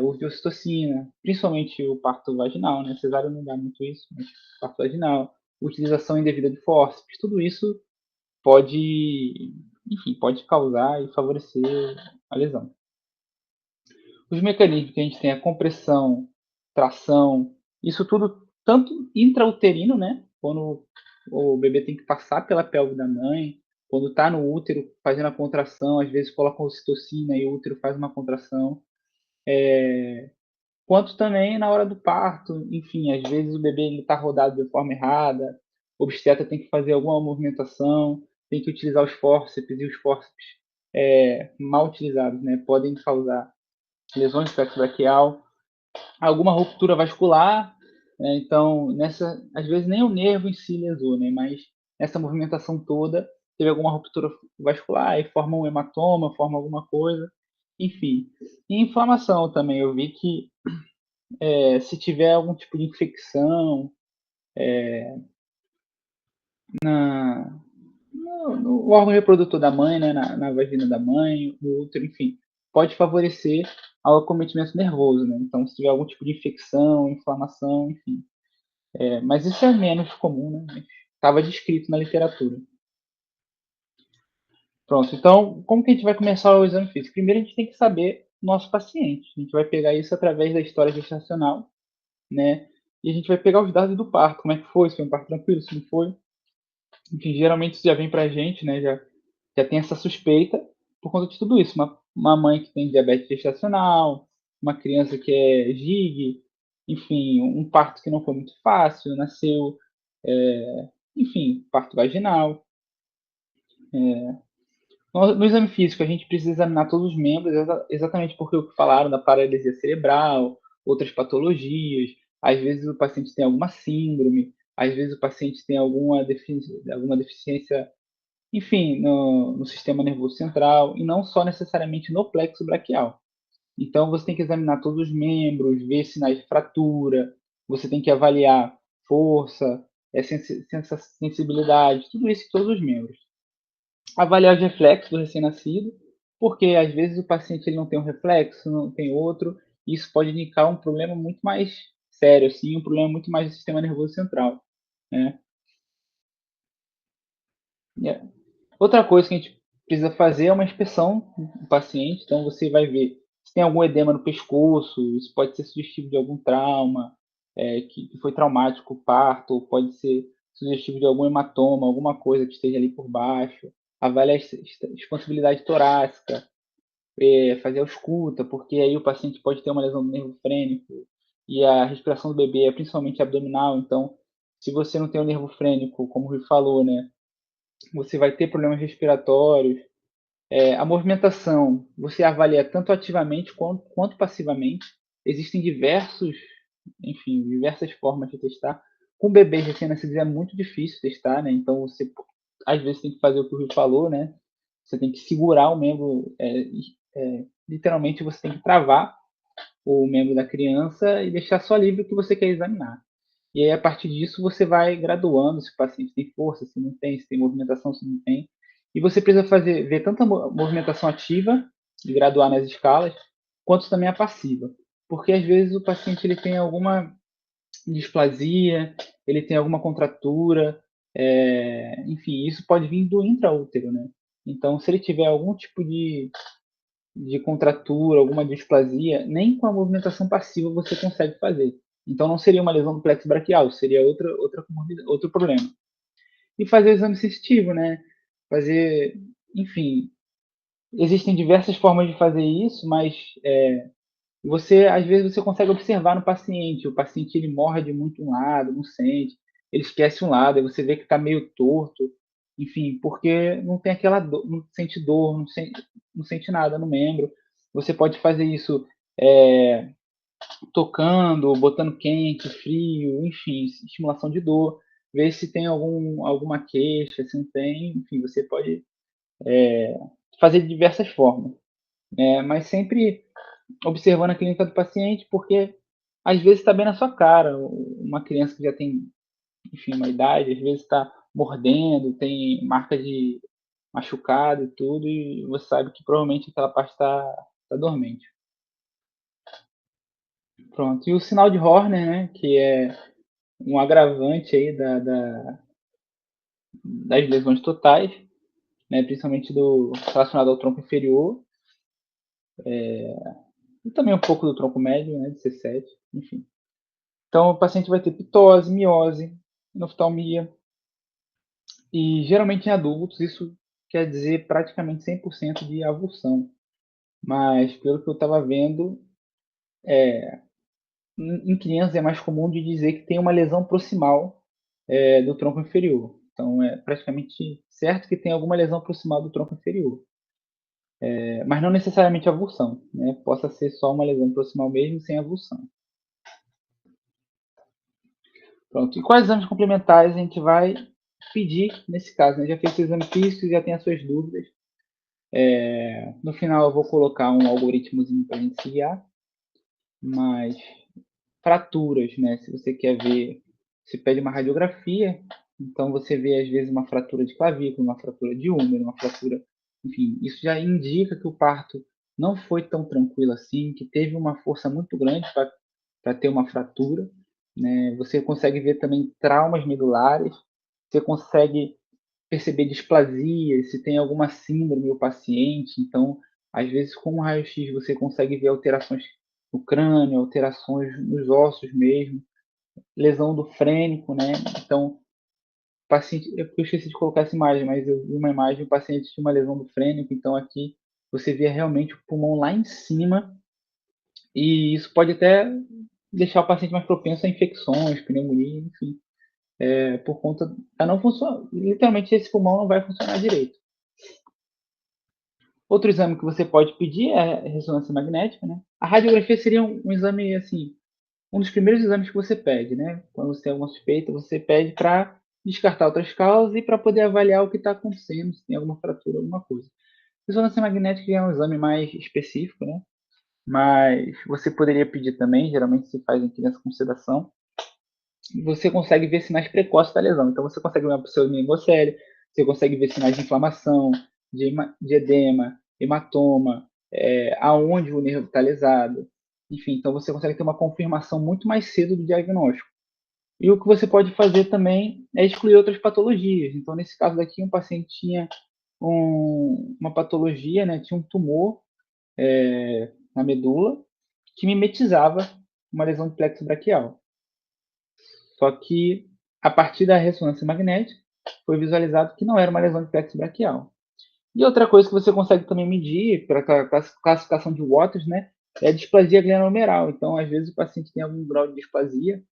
uso de ocitocina, principalmente o parto vaginal, né? Cesárea não dá muito isso, mas parto vaginal, utilização indevida de fórceps, tudo isso pode, enfim, pode causar e favorecer a lesão. Os mecanismos que a gente tem, a compressão, tração, isso tudo tanto intrauterino, né? Quando o bebê tem que passar pela pelve da mãe, quando está no útero fazendo a contração, às vezes colocam ocitocina e o útero faz uma contração, quanto também na hora do parto, enfim, às vezes o bebê está rodado de forma errada, o obstetra tem que fazer alguma movimentação, tem que utilizar os fórceps, e os fórceps mal utilizados, né, podem causar lesões do plexo braquial, alguma ruptura vascular, né, então, às vezes nem o nervo em si lesou, né, mas nessa movimentação toda, teve alguma ruptura vascular e forma um hematoma, forma alguma coisa, enfim. E inflamação também, eu vi que se tiver algum tipo de infecção no órgão reprodutor da mãe, né, na vagina da mãe, no útero, enfim, pode favorecer ao acometimento nervoso, né? Então, se tiver algum tipo de infecção, inflamação, enfim. Mas isso é menos comum, né? Estava descrito na literatura. Pronto, então, como que a gente vai começar o exame físico? Primeiro, a gente tem que saber o nosso paciente. A gente vai pegar isso através da história gestacional, né? E a gente vai pegar os dados do parto, como é que foi, se foi um parto tranquilo, se não foi. Enfim, geralmente isso já vem pra gente, né? Já tem essa suspeita por conta de tudo isso. Uma mãe que tem diabetes gestacional, uma criança que é GIG, enfim, um parto que não foi muito fácil, nasceu, enfim, parto vaginal. No exame físico, a gente precisa examinar todos os membros, exatamente porque o que falaram da paralisia cerebral, outras patologias. Às vezes o paciente tem alguma síndrome, às vezes o paciente tem alguma deficiência, enfim, no sistema nervoso central, e não só necessariamente no plexo braquial. Então, você tem que examinar todos os membros, ver sinais de fratura, você tem que avaliar força, sensibilidade, tudo isso em todos os membros. Avaliar os reflexos do recém-nascido, porque às vezes o paciente ele não tem um reflexo, não tem outro, e isso pode indicar um problema muito mais sério, assim, um problema muito mais do sistema nervoso central, né? Outra coisa que a gente precisa fazer é uma inspeção do paciente, então você vai ver se tem algum edema no pescoço, isso pode ser sugestivo de algum trauma, que foi traumático o parto, ou pode ser sugestivo de algum hematoma, alguma coisa que esteja ali por baixo. Avaliar a expansibilidade torácica, fazer a ausculta, porque aí o paciente pode ter uma lesão do nervo frênico, e a respiração do bebê é principalmente abdominal, então se você não tem o nervo frênico, como o Rui falou, né, você vai ter problemas respiratórios. A movimentação, você avalia tanto ativamente quanto passivamente. Existem diversas formas de testar. Com bebês recém-nascidos é muito difícil testar, né? Então você às vezes tem que fazer o que o Rui falou, né? Você tem que segurar o membro, literalmente você tem que travar o membro da criança e deixar só livre o que você quer examinar. E aí, a partir disso, você vai graduando se o paciente tem força, se não tem, se tem movimentação, se não tem. E você precisa ver tanto a movimentação ativa, de graduar nas escalas, quanto também a passiva. Porque às vezes o paciente ele tem alguma displasia, ele tem alguma contratura, enfim, isso pode vir do intraútero, né? Então, se ele tiver algum tipo de contratura, alguma displasia, nem com a movimentação passiva você consegue fazer. Então não seria uma lesão do plexo braquial, seria outro problema. E fazer o exame sensitivo, né? Enfim, existem diversas formas de fazer isso, mas Às vezes, você consegue observar no paciente. O paciente ele morde muito um lado, não sente, ele esquece um lado, aí você vê que está meio torto, enfim, porque não tem aquela dor, não sente dor, não sente nada no membro. Você pode fazer isso tocando, botando quente, frio, enfim, estimulação de dor, ver se tem alguma queixa, se não tem, enfim, você pode fazer de diversas formas, mas sempre observando a clínica do paciente, porque às vezes está bem na sua cara, uma criança que já tem, enfim, uma idade, às vezes está mordendo, tem marca de machucado e tudo, e você sabe que provavelmente aquela parte está dormente. Pronto. E o sinal de Horner, né, que é um agravante aí das lesões totais, né, principalmente relacionado ao tronco inferior, e também um pouco do tronco médio, né, de C7, enfim. Então, o paciente vai ter pitose, miose, noftalmia, e geralmente em adultos isso quer dizer praticamente 100% de avulsão. Mas, pelo que eu estava vendo, em crianças é mais comum de dizer que tem uma lesão proximal do tronco inferior. Então, é praticamente certo que tem alguma lesão proximal do tronco inferior. Mas não necessariamente avulsão, né? Possa ser só uma lesão proximal mesmo, sem avulsão. Pronto. E quais exames complementares a gente vai pedir nesse caso? Né? Já fez o exame físico, já tem as suas dúvidas. No final eu vou colocar um algoritmozinho para a gente se guiar. Mas fraturas, né? Se você quer ver, se pede uma radiografia, então você vê às vezes uma fratura de clavícula, uma fratura de úmero, uma fratura, enfim, isso já indica que o parto não foi tão tranquilo assim, que teve uma força muito grande para ter uma fratura, né? Você consegue ver também traumas medulares, você consegue perceber displasia, se tem alguma síndrome no paciente, então às vezes com o raio-x você consegue ver alterações no crânio, alterações nos ossos mesmo, lesão do frênico, né? Então, o paciente, eu esqueci de colocar essa imagem, mas eu vi uma imagem, o paciente tinha uma lesão do frênico, então aqui você vê realmente o pulmão lá em cima, e isso pode até deixar o paciente mais propenso a infecções, pneumonia, enfim, por conta da não funcionar. Literalmente, esse pulmão não vai funcionar direito. Outro exame que você pode pedir é a ressonância magnética, né? A radiografia seria um exame, assim, um dos primeiros exames que você pede, né? Quando você tem alguma suspeita, você pede para descartar outras causas e para poder avaliar o que está acontecendo, se tem alguma fratura, alguma coisa. A ressonância magnética é um exame mais específico, né? Mas você poderia pedir também, geralmente se faz em criança com sedação, você consegue ver sinais precoces da lesão. Então você consegue ver uma pseudomicose, você consegue ver sinais de inflamação, de edema, hematoma, aonde o nervo está lesado. Enfim, então você consegue ter uma confirmação muito mais cedo do diagnóstico. E o que você pode fazer também é excluir outras patologias. Então, nesse caso daqui, um paciente tinha uma patologia, né, tinha um tumor na medula que mimetizava uma lesão de plexo braquial. Só que, a partir da ressonância magnética, foi visualizado que não era uma lesão de plexo braquial. E outra coisa que você consegue também medir para a classificação de Waters, né, é a displasia glenomeral. Então, às vezes, o paciente tem algum grau de displasia,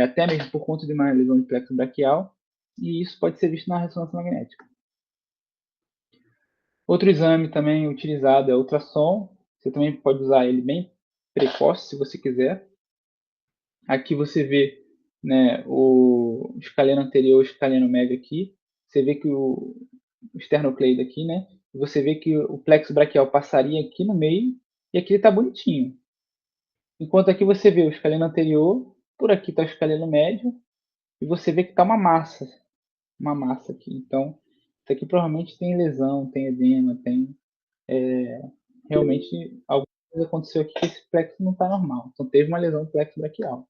até mesmo por conta de uma lesão de plexo braquial, e isso pode ser visto na ressonância magnética. Outro exame também utilizado é o ultrassom. Você também pode usar ele bem precoce, se você quiser. Aqui você vê, né, o escaleno anterior e o escaleno médio aqui. Você vê que o esternocleido aqui, né? Você vê que o plexo braquial passaria aqui no meio e aqui ele está bonitinho. Enquanto aqui você vê o escaleno anterior, por aqui está o escaleno médio e você vê que está uma massa aqui. Então, isso aqui provavelmente tem lesão, tem edema, tem realmente alguma coisa aconteceu aqui que esse plexo não está normal. Então, teve uma lesão do plexo braquial.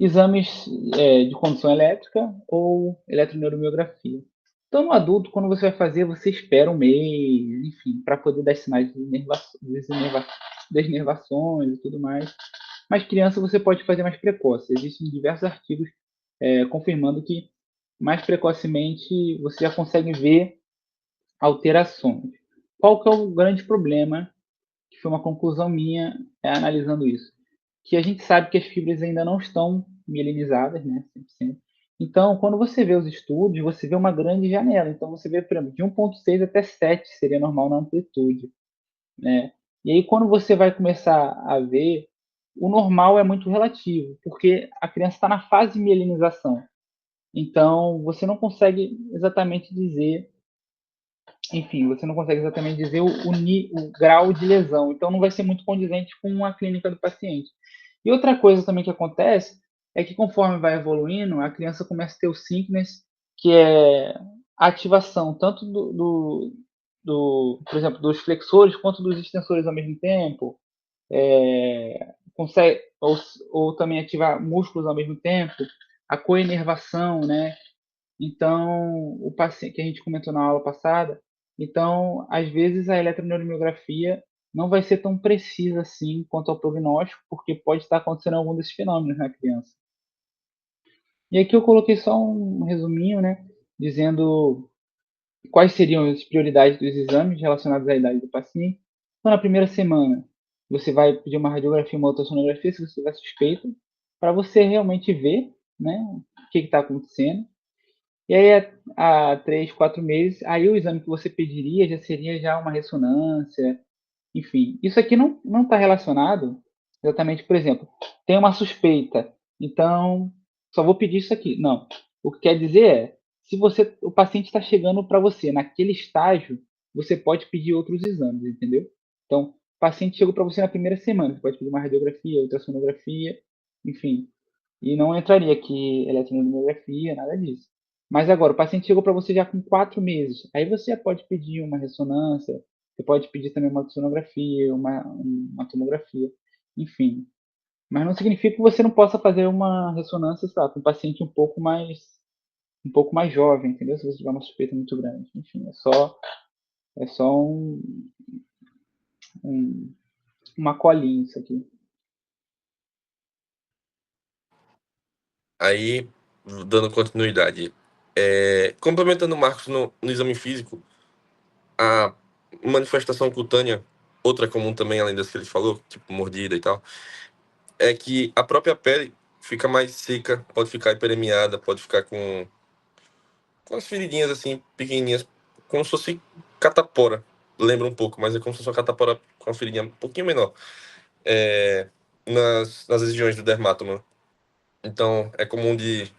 Exames de condução elétrica ou eletroneuromiografia. Então, no adulto, quando você vai fazer, você espera um mês, enfim, para poder dar sinais de desnervações e tudo mais. Mas criança você pode fazer mais precoce. Existem diversos artigos confirmando que mais precocemente você já consegue ver alterações. Qual que é o grande problema que foi uma conclusão minha analisando isso, que a gente sabe que as fibras ainda não estão mielinizadas, né, 100%. Então, quando você vê os estudos, você vê uma grande janela. Então, você vê, por exemplo, de 1,6 até 7 seria normal na amplitude, né? E aí, quando você vai começar a ver, o normal é muito relativo, porque a criança está na fase de mielinização. Então, você não consegue exatamente dizer, enfim, você não consegue exatamente dizer o grau de lesão. Então, não vai ser muito condizente com a clínica do paciente. E outra coisa também que acontece é que conforme vai evoluindo, a criança começa a ter o synchronous, que é a ativação tanto por exemplo, dos flexores quanto dos extensores ao mesmo tempo. Consegue, ou também ativar músculos ao mesmo tempo, a coinervação, né? Então, o paciente que a gente comentou na aula passada, então, às vezes a eletroneuromiografia não vai ser tão precisa assim quanto ao prognóstico, porque pode estar acontecendo algum desses fenômenos na criança. E aqui eu coloquei só um resuminho, né, dizendo quais seriam as prioridades dos exames relacionados à idade do paciente. Então, na primeira semana, você vai pedir uma radiografia, uma ultrassonografia, se você tiver suspeita, para você realmente ver, né, o que está acontecendo. E aí, há 3, 4 meses, aí o exame que você pediria já seria já uma ressonância, enfim. Isso aqui não está relacionado exatamente, por exemplo, tem uma suspeita, então só vou pedir isso aqui. Não. O que quer dizer é, se o paciente está chegando para você naquele estágio, você pode pedir outros exames, entendeu? Então, o paciente chegou para você na primeira semana, você pode pedir uma radiografia, ultrassonografia, enfim. E não entraria aqui eletromiografia, nada disso. Mas agora, o paciente chegou para você já com 4 meses. Aí você já pode pedir uma ressonância, você pode pedir também uma sonografia, uma tomografia, enfim. Mas não significa que você não possa fazer uma ressonância, sabe, com um paciente um pouco mais jovem, entendeu? Se você tiver uma suspeita muito grande. Enfim, é só uma colinha isso aqui. Aí, dando continuidade, complementando o Marcos no exame físico, a manifestação cutânea, outra comum também, além das que ele falou, tipo mordida e tal, é que a própria pele fica mais seca, pode ficar hiperemiada, pode ficar com as feridinhas assim, pequenininhas, como se fosse catapora. Lembra um pouco, mas é como se fosse uma catapora com uma feridinha um pouquinho menor. Nas regiões do dermatoma. Então, é comum de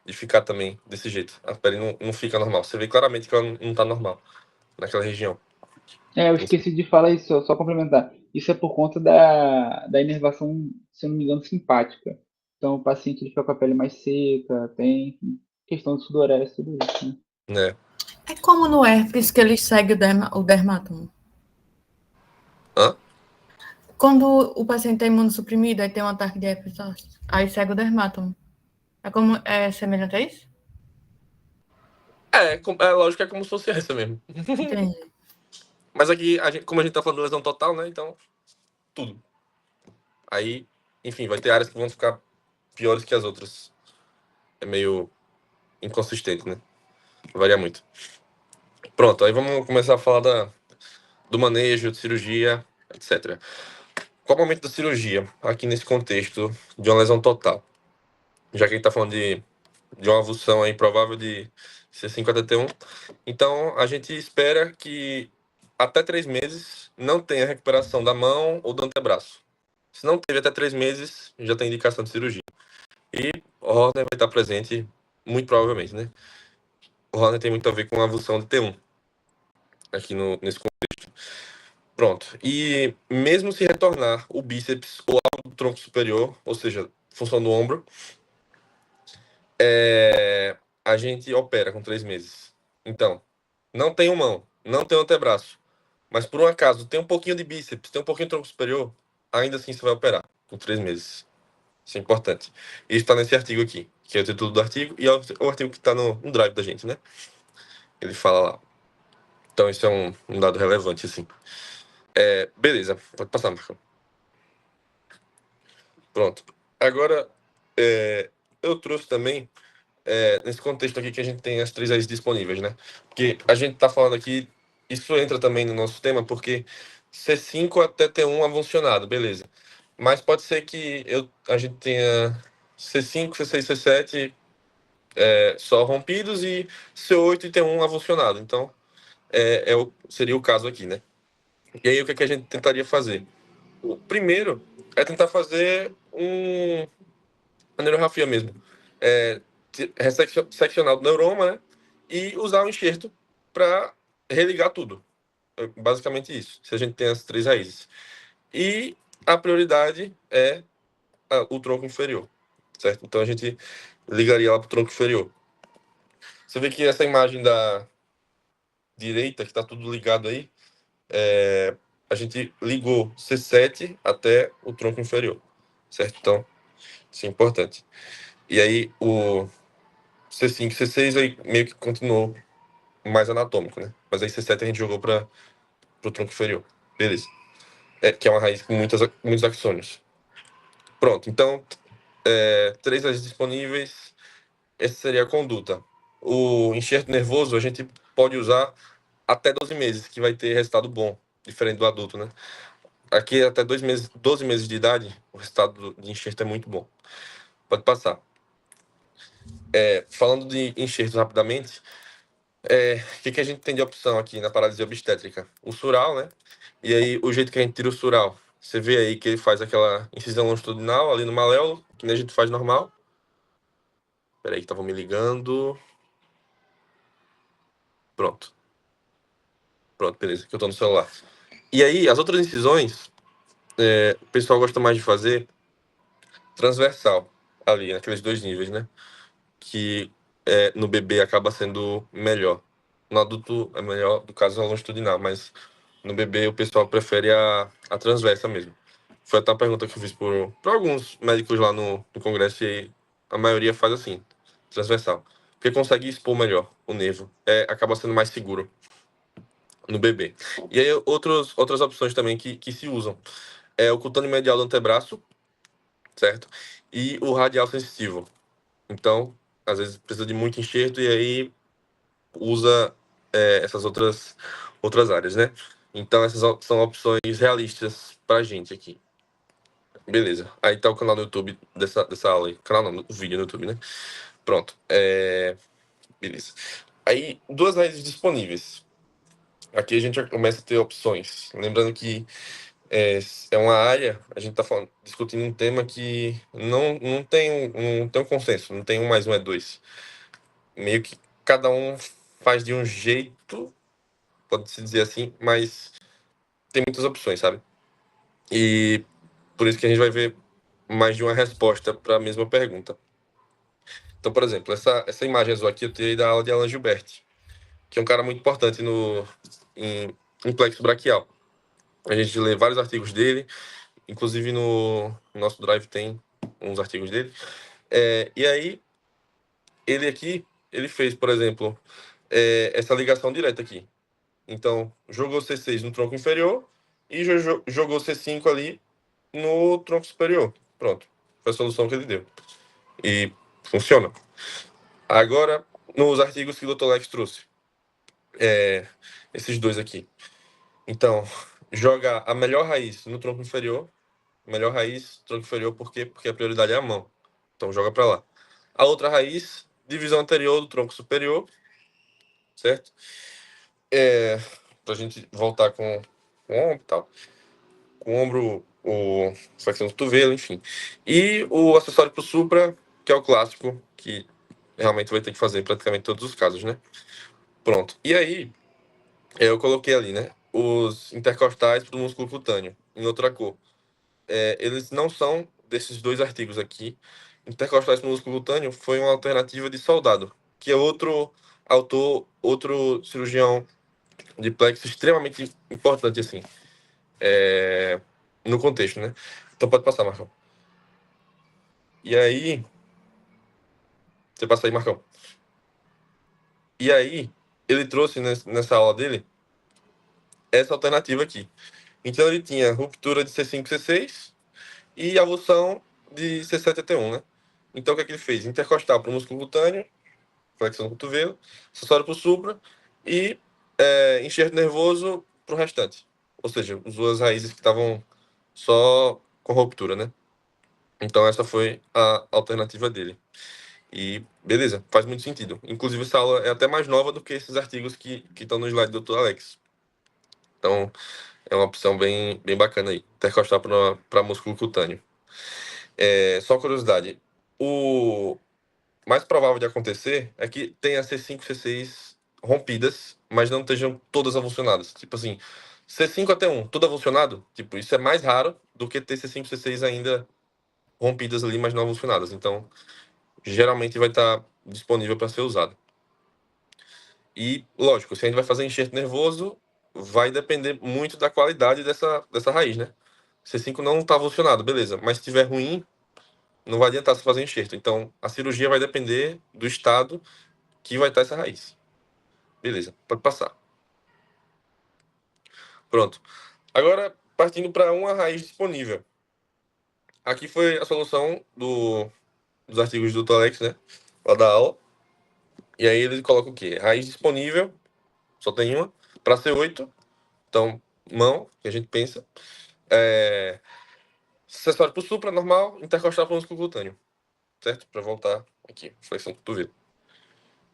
ficar também desse jeito. A pele não fica normal. Você vê claramente que ela não tá normal naquela região. Eu esqueci de falar isso, só complementar. Isso é por conta da inervação, se eu não me engano, simpática. Então, o paciente ele fica com a pele mais seca, tem questão de sudorese, tudo isso, né? É como no herpes que ele segue o dermatólogo. Hã? Quando o paciente é imunossuprimido, aí tem um ataque de herpes, aí segue o dermatólogo. É semelhante a isso? Lógico que é como se fosse essa mesmo. Entendi. Mas aqui, como a gente tá falando de lesão total, né? Então, tudo. Aí, enfim, vai ter áreas que vão ficar piores que as outras. É meio inconsistente, né? Varia muito. Pronto, aí vamos começar a falar do manejo, de cirurgia, etc. Qual o momento da cirurgia, aqui nesse contexto de uma lesão total? Já que a gente tá falando de uma avulsão aí provável de C5 então a gente espera que até 3 meses não tenha recuperação da mão ou do antebraço. Se não teve até 3 meses, já tem indicação de cirurgia. E o Horner vai estar presente, muito provavelmente, né? O Horner tem muito a ver com a avulsão de T1, aqui nesse contexto. Pronto. E mesmo se retornar o bíceps ou algo do tronco superior, ou seja, função do ombro, a gente opera com 3 meses. Então, não tem mão, não tem antebraço, mas por um acaso tem um pouquinho de bíceps, tem um pouquinho de tronco superior, ainda assim você vai operar com 3 meses. Isso é importante. Isso está nesse artigo aqui, que é o título do artigo, e é o artigo que está no drive da gente, né? Ele fala lá. Então, isso é um dado relevante, assim. Beleza, pode passar, Marcão. Pronto. Agora, eu trouxe também, nesse contexto aqui que a gente tem as 3 As disponíveis, né? Porque a gente tá falando aqui, isso entra também no nosso tema, porque C5 até T1 avulsionado, beleza. Mas pode ser que a gente tenha C5, C6, C7 só rompidos e C8 e T1 avulsionado. Então, seria o caso aqui, né? E aí, o que a gente tentaria fazer? O primeiro é tentar fazer uma neurografia mesmo. Resseccionar o neuroma, né? E usar o enxerto para religar tudo. É basicamente isso, se a gente tem as 3 raízes. E a prioridade é o tronco inferior, certo? Então a gente ligaria lá para o tronco inferior. Você vê que essa imagem da direita, que está tudo ligado aí, a gente ligou C7 até o tronco inferior, certo? Então, isso é importante. E aí o C5 e C6 aí meio que continuou mais anatômico, né? Mas aí C7 a gente jogou para o tronco inferior. Beleza. Que é uma raiz com muitos axônios. Pronto, então, 3 raízes disponíveis, essa seria a conduta. O enxerto nervoso a gente pode usar até 12 meses, que vai ter resultado bom, diferente do adulto, né? Aqui, até 12 meses de idade, o resultado de enxerto é muito bom. Pode passar. Falando de enxerto rapidamente, o que a gente tem de opção aqui na paralisia obstétrica? O sural, né? E aí, o jeito que a gente tira o sural, você vê aí que ele faz aquela incisão longitudinal ali no maléolo, que nem a gente faz normal. Peraí que estavam me ligando. Pronto, beleza, que eu tô no celular. E aí, as outras incisões, o pessoal gosta mais de fazer transversal, ali, naqueles 2 níveis, né? Que no bebê acaba sendo melhor. No adulto é melhor, no caso, a longitudinal, mas no bebê o pessoal prefere a transversa mesmo. Foi até uma pergunta que eu fiz por alguns médicos lá no congresso e a maioria faz assim, transversal. Porque consegue expor melhor o nervo. Acaba sendo mais seguro no bebê. E aí outras opções também que se usam. O cutâneo medial do antebraço, certo? E o radial sensitivo. Então, às vezes precisa de muito enxerto e aí usa essas outras áreas, né? Então, essas são opções realistas pra gente aqui. Beleza. Aí tá o canal no YouTube dessa aula aí. Canal não, o vídeo no YouTube, né? Pronto. Beleza. Aí, 2 raízes disponíveis. Aqui a gente já começa a ter opções. Lembrando que é uma área, a gente está discutindo um tema que não tem um consenso, não tem 1 mais 1 é 2. Meio que cada um faz de um jeito, pode-se dizer assim, mas tem muitas opções, sabe? E por isso que a gente vai ver mais de uma resposta para a mesma pergunta. Então, por exemplo, essa imagem azul aqui eu tirei da aula de Alan Gilbert, que é um cara muito importante em plexo braquial. A gente lê vários artigos dele, inclusive no nosso Drive tem uns artigos dele. E aí, ele fez, por exemplo, essa ligação direta aqui. Então, jogou C6 no tronco inferior e jogou C5 ali no tronco superior. Pronto. Foi a solução que ele deu. E funciona. Agora, nos artigos que o Dr. Lex trouxe. Esses 2 aqui. Então, joga a melhor raiz no tronco inferior. Melhor raiz, tronco inferior, por quê? Porque a prioridade é a mão. Então, joga para lá. A outra raiz, divisão anterior do tronco superior. Certo? Pra gente voltar com o ombro e tal. Com o ombro, o flexão do cotovelo, enfim. E o acessório pro supra, que é o clássico, que realmente vai ter que fazer em praticamente todos os casos, né? Pronto. E aí, eu coloquei ali, né? Os intercostais pro músculo cutâneo, em outra cor. Eles não são desses 2 artigos aqui. Intercostais pro músculo cutâneo foi uma alternativa de Soldado, que é outro autor, outro cirurgião de plexo extremamente importante, assim, no contexto, né? Então pode passar, Marcão. E aí... Você passa aí, Marcão. E aí, ele trouxe nessa aula dele essa alternativa aqui. Então ele tinha ruptura de C5 e C6 e avulsão de C7 e T1, né? Então o que é que ele fez? Intercostal para o músculo cutâneo, flexão do cotovelo, acessório para o supra e enxerto nervoso para o restante. ou seja, usou as raízes que estavam só com ruptura, né? Então essa foi a alternativa dele. E beleza, faz muito sentido. Inclusive essa aula é até mais nova do que esses artigos que estão no slide do Dr. Alex. Então é uma opção bem bacana aí, intercostal para músculo cutâneo. Só curiosidade, o mais provável de acontecer é que tenha C5 e C6 rompidas, mas não estejam todas avulsionadas. Tipo assim, C5 até 1, tudo avulsionado, tipo, isso é mais raro do que ter C5 e C6 ainda rompidas ali, mas não avulsionadas. Então, geralmente vai estar disponível para ser usado. E, lógico, se a gente vai fazer enxerto nervoso, vai depender muito da qualidade dessa raiz, né? C5 não está avulsionado, beleza, mas se estiver ruim, não vai adiantar você fazer enxerto. Então, a cirurgia vai depender do estado que vai estar essa raiz. Beleza, pode passar. Pronto. Agora, partindo para uma raiz disponível. Aqui foi a solução dos artigos do Dr. Alex, né? Lá da aula. E aí ele coloca o quê? Raiz disponível, só tem uma, para C8. Então, mão, que a gente pensa. Acessório para o supra, normal, intercostal para o músculo cutâneo. Certo? Para voltar aqui, flexão do cotovelo.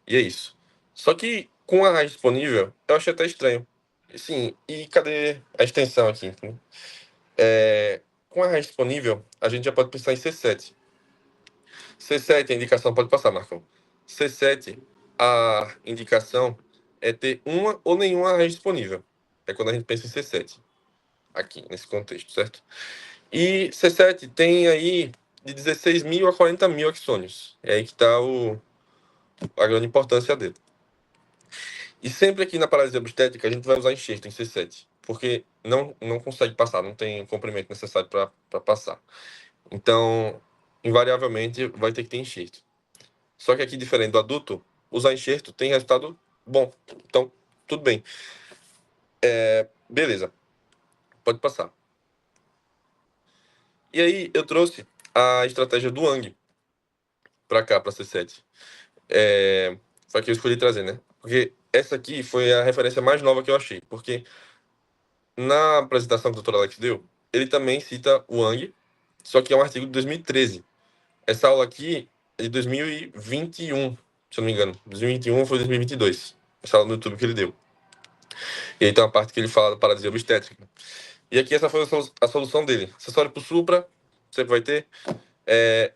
E é isso. Só que com a raiz disponível, eu achei até estranho. Sim, e cadê a extensão aqui? Com a raiz disponível, a gente já pode pensar em C7. C7, a indicação pode passar, Marcão. C7, a indicação é ter uma ou nenhuma raiz disponível. É quando a gente pensa em C7. Aqui, nesse contexto, certo? E C7 tem aí de 16 mil a 40 mil axônios. É aí que está a grande importância dele. E sempre aqui na paralisia obstétrica a gente vai usar enxerto em C7, porque não consegue passar, não tem o comprimento necessário para passar. Então, invariavelmente, vai ter que ter enxerto. Só que aqui, diferente do adulto, usar enxerto tem resultado bom. Então, tudo bem. Beleza. Pode passar. E aí, eu trouxe a estratégia do Wang para cá, para C7. Foi a que eu escolhi trazer, né? Porque essa aqui foi a referência mais nova que eu achei. Porque na apresentação que o Dr. Alex deu, ele também cita o Wang, só que é um artigo de 2013. Essa aula aqui é de 2021, se eu não me engano. 2021 foi 2022. Essa aula no YouTube que ele deu. E aí tem uma parte que ele fala da paralisia obstétrica. E aqui essa foi a solução dele. Acessório pro supra, sempre vai ter.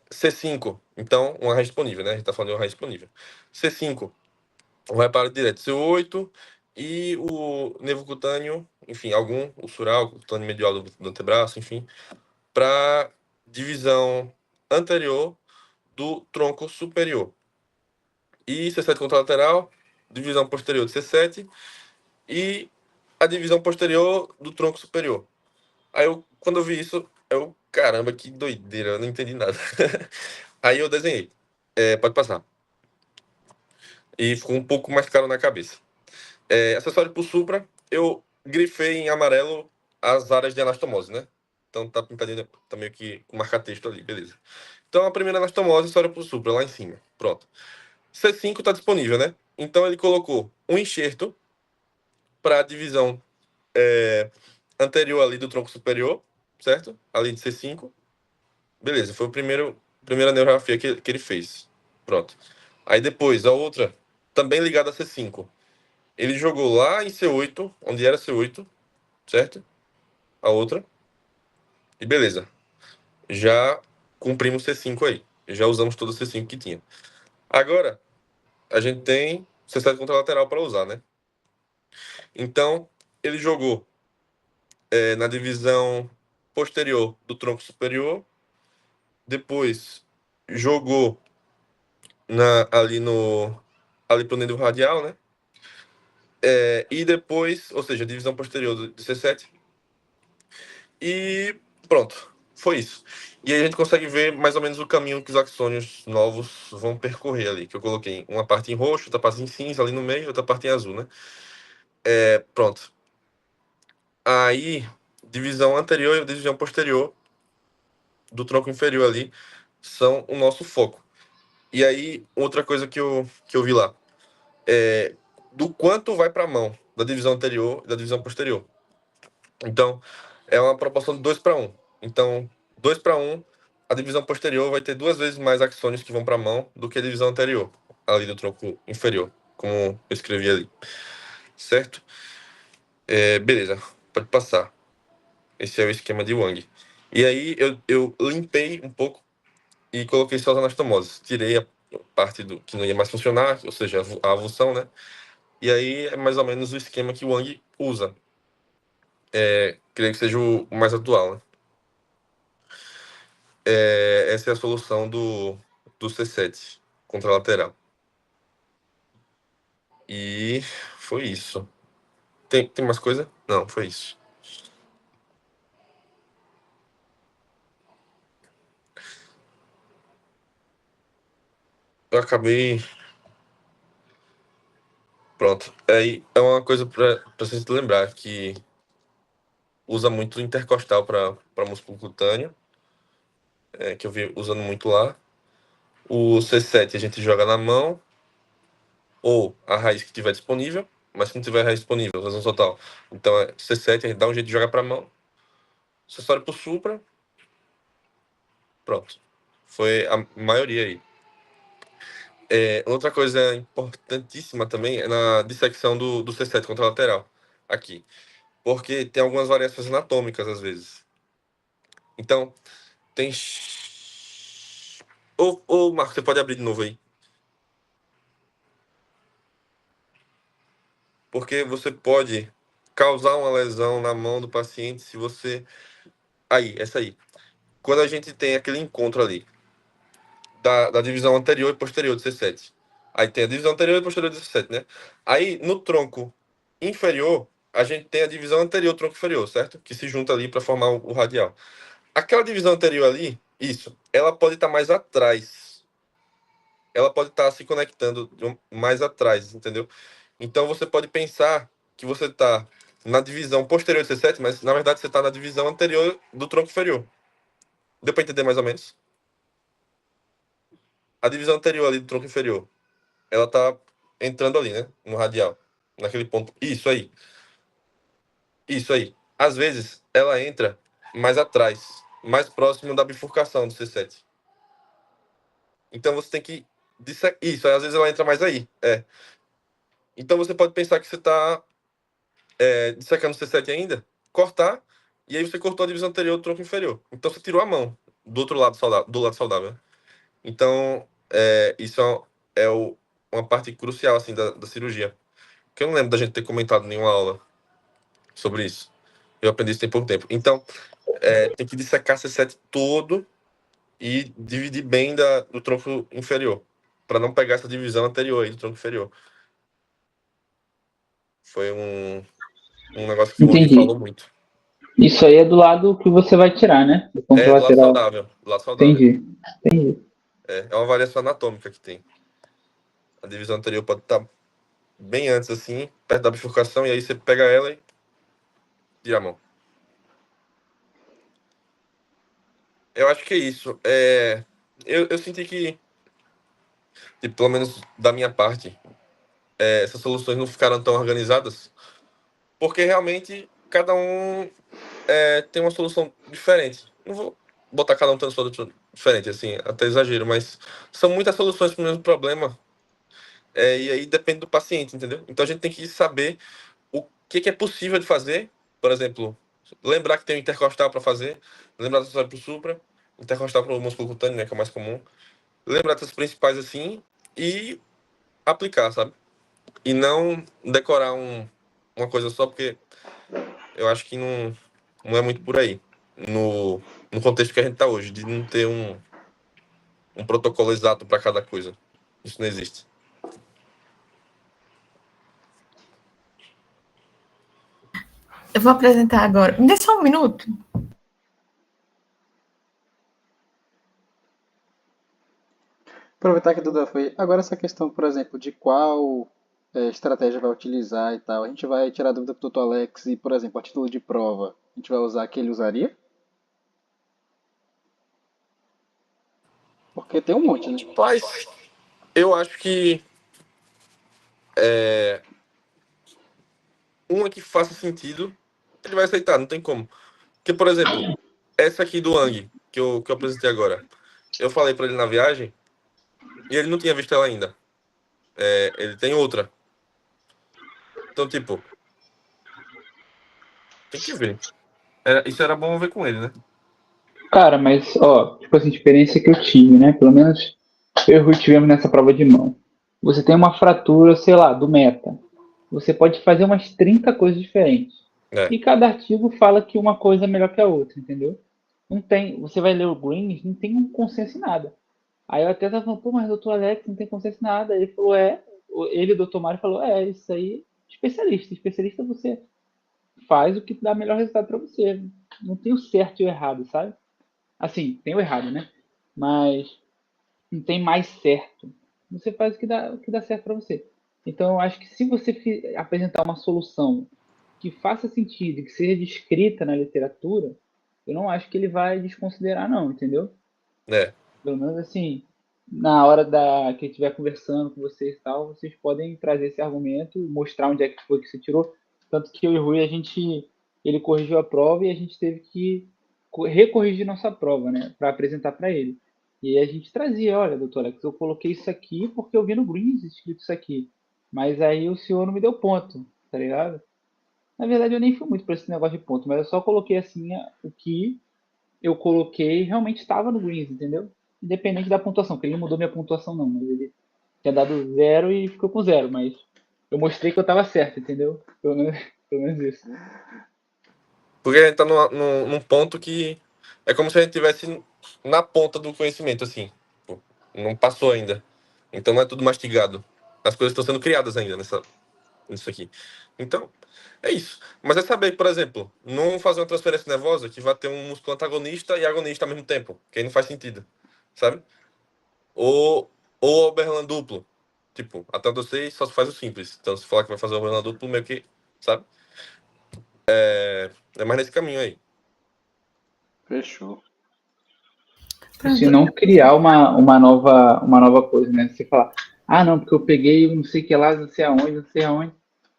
C5, então, uma raiz disponível, né? A gente tá falando de uma raiz disponível. C5, um reparo direto. C8 e o nervo cutâneo, enfim, o sural, o cutâneo medial do antebraço, enfim, para divisão anterior do tronco superior. E C7 contralateral, divisão posterior de C7 e a divisão posterior do tronco superior. Aí quando eu vi isso, caramba, que doideira, eu não entendi nada. Aí eu desenhei. Pode passar. E ficou um pouco mais claro na cabeça. Acessório pro supra, eu grifei em amarelo as áreas de anastomose, né? Então tá pintadinho, tá meio que com marca-texto ali, beleza. Então a primeira anastomose, acessório pro supra, lá em cima. Pronto. C5 tá disponível, né? Então ele colocou um enxerto para a divisão anterior ali do tronco superior, certo? Ali de C5. Beleza, foi a primeira neurografia que ele fez. Pronto. Aí depois, a outra, também ligada a C5. Ele jogou lá em C8, onde era C8, certo? A outra. E beleza. Já cumprimos C5 aí. Já usamos todo o C5 que tinha. Agora, a gente tem C7 contralateral para usar, né? Então, ele jogou na divisão posterior do tronco superior. Depois, jogou ali pro nervo radial, né? E depois, ou seja, divisão posterior do C7. E pronto, foi isso. E aí a gente consegue ver mais ou menos o caminho que os axônios novos vão percorrer ali, que eu coloquei uma parte em roxo, outra parte em cinza ali no meio, outra parte em azul, né? Pronto. Aí, divisão anterior e divisão posterior do tronco inferior ali são o nosso foco. E aí, outra coisa que eu vi lá, do quanto vai para a mão, da divisão anterior e da divisão posterior. Então, é uma proporção de 2:1. Então, 2:1, a divisão posterior vai ter 2 vezes mais axônios que vão para a mão do que a divisão anterior, ali do tronco inferior, como eu escrevi ali. Certo? Beleza, pode passar. Esse é o esquema de Wang. E aí, eu limpei um pouco e coloquei só as anastomoses. Tirei a parte do que não ia mais funcionar, ou seja, a avulsão, né? E aí, é mais ou menos o esquema que o Wang usa. Creio que seja o mais atual, né? Essa é a solução do C7 contralateral. E foi isso. Tem mais coisa? Não, foi isso. Eu acabei. Pronto. Aí é uma coisa para vocês lembrar que usa muito intercostal para músculo cutâneo, que eu vi usando muito lá. O C7 a gente joga na mão ou a raiz que tiver disponível, mas se não tiver raiz disponível, razão total. Então C7 a gente dá um jeito de jogar para mão. Acessório pro supra. Pronto. Foi a maioria aí. Outra coisa importantíssima também é na dissecção do C7 contralateral. Aqui. Porque tem algumas variações anatômicas às vezes. Então, tem. Ô, Marco, você pode abrir de novo aí. Porque você pode causar uma lesão na mão do paciente se você. Aí, essa aí. Quando a gente tem aquele encontro ali da divisão anterior e posterior do C7. Aí tem a divisão anterior e posterior do C7, né? Aí no tronco inferior, a gente tem a divisão anterior tronco inferior, certo? Que se junta ali para formar o radial. Aquela divisão anterior ali, isso, ela pode estar mais atrás. Ela pode estar se conectando mais atrás, entendeu? Então você pode pensar que você está na divisão posterior do C7, mas na verdade você está na divisão anterior do tronco inferior. Deu para entender mais ou menos? A divisão anterior ali do tronco inferior, ela tá entrando ali, né? No radial. Naquele ponto. Isso aí. Isso aí. Às vezes, ela entra mais atrás, mais próximo da bifurcação do C7. Então você tem que. Isso, aí, às vezes ela entra mais aí. Então você pode pensar que você está dissecando o C7 ainda, cortar, e aí você cortou a divisão anterior do tronco inferior. Então você tirou a mão do outro lado saudável, do lado saudável. Né? Então, isso uma parte crucial assim, da cirurgia. Que eu não lembro da gente ter comentado em nenhuma aula sobre isso. Eu aprendi isso tem pouco tempo. Então, tem que dissecar C7 todo e dividir bem do tronco inferior, para não pegar essa divisão anterior aí do tronco inferior. Foi um negócio que o Wang falou muito. Isso aí é do lado que você vai tirar, né? Do lado saudável. Do lado saudável. Entendi. É uma variação anatômica que tem. A divisão anterior pode estar bem antes, assim, perto da bifurcação, e aí você pega ela e tira a mão. Eu acho que é isso. Eu senti que, tipo, pelo menos da minha parte, essas soluções não ficaram tão organizadas, porque realmente cada um tem uma solução diferente. Não vou botar cada um tendo solução diferente, assim, até exagero, mas são muitas soluções para o mesmo problema, e aí depende do paciente, entendeu? Então a gente tem que saber o que é possível de fazer, por exemplo, lembrar que tem um intercostal para fazer, lembrar do acessório para o supra, intercostal para o músculo cutâneo, né, que é o mais comum, lembrar das principais assim e aplicar, sabe? E não decorar uma coisa só, porque eu acho que não é muito por aí. No contexto que a gente está hoje, de não ter um protocolo exato para cada coisa. Isso não existe. Eu vou apresentar agora. Me dê só um minuto. Aproveitar que a Duda foi. Agora, essa questão, por exemplo, de qual estratégia vai utilizar e tal, a gente vai tirar dúvida com o Dr. Alex e, por exemplo, a título de prova, a gente vai usar a que ele usaria? Porque tem um monte, né? Mas eu acho que uma que faça sentido ele vai aceitar, não tem como. Porque, por exemplo, essa aqui do Ang, que eu apresentei agora, eu falei pra ele na viagem e ele não tinha visto ela ainda. Ele tem outra. Então, tipo, tem que ver. Isso era bom ver com ele, né? Cara, mas, ó, tipo assim, a experiência que eu tive, né? Pelo menos eu e o Rui tivemos nessa prova de mão. Você tem uma fratura, sei lá, do meta. Você pode fazer umas 30 coisas diferentes. E cada artigo fala que uma coisa é melhor que a outra, entendeu? Não tem. Você vai ler o Greens, não tem um consenso em nada. Aí eu até tava falando, pô, mas o doutor Alex não tem consenso em nada. Ele falou, ele, o doutor Mário, falou, isso aí, especialista. Especialista você faz o que dá melhor resultado para você. Não tem o certo e o errado, sabe? Assim, tem o errado, né? Mas não tem mais certo. Você faz o que dá certo para você. Então, eu acho que se você apresentar uma solução que faça sentido e que seja descrita na literatura, eu não acho que ele vai desconsiderar, não, entendeu? Pelo menos assim, na hora que ele estiver conversando com vocês e tal, vocês podem trazer esse argumento, mostrar onde é que foi que você tirou. Tanto que eu e o Rui, ele corrigiu a prova e a gente teve que recorrigir nossa prova, né, para apresentar para ele. E aí a gente trazia, olha, doutor Alex, eu coloquei isso aqui porque eu vi no Greens escrito isso aqui. Mas aí o senhor não me deu ponto, tá ligado? Na verdade, eu nem fui muito para esse negócio de ponto, mas eu só coloquei assim o que eu coloquei realmente estava no Greens, entendeu? Independente da pontuação, porque ele não mudou minha pontuação, não. Mas ele tinha dado 0 e ficou com 0, mas eu mostrei que eu estava certo, entendeu? Pelo menos isso. Porque a gente tá num ponto que é como se a gente estivesse na ponta do conhecimento, assim. Não passou ainda. Então não é tudo mastigado. As coisas estão sendo criadas ainda nisso aqui. Então, é isso. Mas é saber, por exemplo, não fazer uma transferência nervosa que vai ter um músculo antagonista e agonista ao mesmo tempo. Que aí não faz sentido. Sabe? Ou Oberland duplo. Tipo, até onde eu sei, só se faz o simples. Então, se falar que vai fazer o Oberland duplo, meio que, sabe? É mais nesse caminho aí. Fechou. Se não criar uma nova coisa, né? Você falar, não, porque eu peguei não sei o que lá, não sei aonde.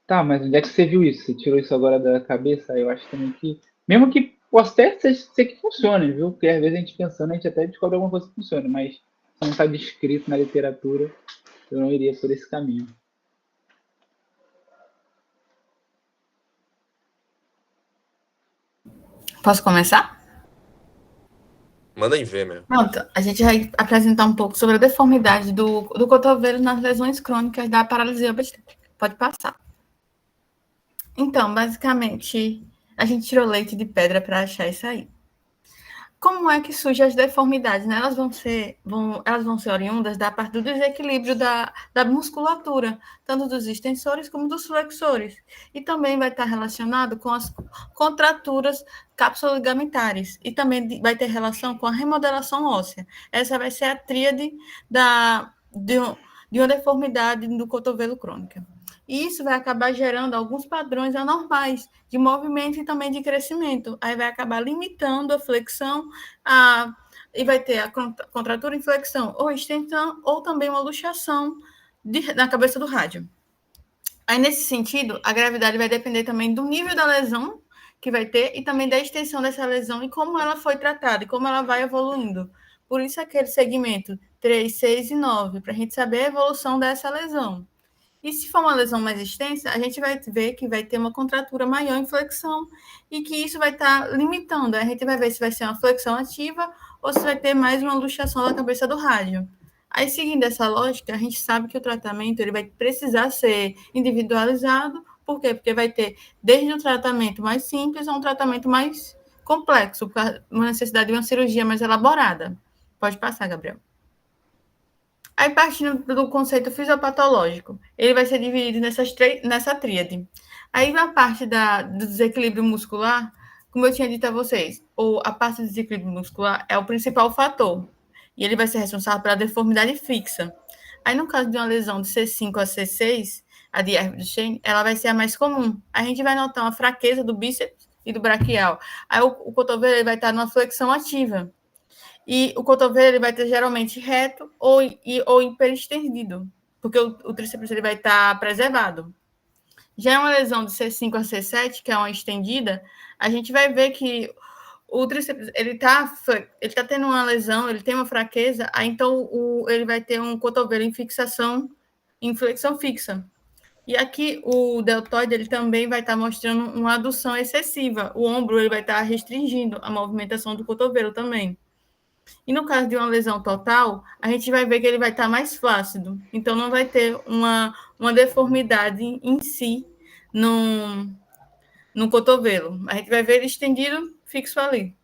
Tá, mas onde é que você viu isso? Você tirou isso agora da cabeça? Eu acho também que, mesmo que possa até ser que funcione, viu? Porque às vezes a gente pensando, a gente até descobre alguma coisa que funciona, mas se não está descrito na literatura, eu não iria por esse caminho. Posso começar? Manda em ver, meu. Pronto, a gente vai apresentar um pouco sobre a deformidade do cotovelo nas lesões crônicas da paralisia obstétrica. Pode passar. Então, basicamente, a gente tirou leite de pedra para achar isso aí. Como é que surgem as deformidades? Né? Elas vão ser oriundas da parte do desequilíbrio da musculatura, tanto dos extensores como dos flexores. E também vai estar relacionado com as contraturas capsuloligamentares. E também vai ter relação com a remodelação óssea. Essa vai ser a tríade de uma deformidade do cotovelo crônica. E isso vai acabar gerando alguns padrões anormais de movimento e também de crescimento. Aí vai acabar limitando a flexão, e vai ter a contratura em flexão ou extensão, ou também uma luxação na cabeça do rádio. Aí, nesse sentido, a gravidade vai depender também do nível da lesão que vai ter e também da extensão dessa lesão e como ela foi tratada e como ela vai evoluindo. Por isso, aquele segmento 3, 6 e 9, para a gente saber a evolução dessa lesão. E se for uma lesão mais extensa, a gente vai ver que vai ter uma contratura maior em flexão e que isso vai estar limitando. A gente vai ver se vai ser uma flexão ativa ou se vai ter mais uma luxação da cabeça do rádio. Aí, seguindo essa lógica, a gente sabe que o tratamento ele vai precisar ser individualizado. Por quê? Porque vai ter desde um tratamento mais simples a um tratamento mais complexo, uma necessidade de uma cirurgia mais elaborada. Pode passar, Gabriel. Aí, partindo do conceito fisiopatológico, ele vai ser dividido nessa tríade. Aí, na parte do desequilíbrio muscular, como eu tinha dito a vocês, a parte do desequilíbrio muscular é o principal fator. E ele vai ser responsável pela deformidade fixa. Aí, no caso de uma lesão de C5 a C6, a de Herb-Duchenne, ela vai ser a mais comum. A gente vai notar uma fraqueza do bíceps e do braquial. Aí, o cotovelo ele vai estar numa flexão ativa. E o cotovelo ele vai estar geralmente reto ou hiperestendido, porque o tríceps ele vai estar preservado. Já é uma lesão de C5 a C7, que é uma estendida, a gente vai ver que o tríceps, ele tá tendo uma lesão, ele tem uma fraqueza, aí então ele vai ter um cotovelo em flexão fixa. E aqui o deltoide, ele também vai estar mostrando uma adução excessiva. O ombro, ele vai estar restringindo a movimentação do cotovelo também. E no caso de uma lesão total, a gente vai ver que ele vai estar mais flácido. Então, não vai ter uma deformidade em si no cotovelo. A gente vai ver ele estendido, fixo ali.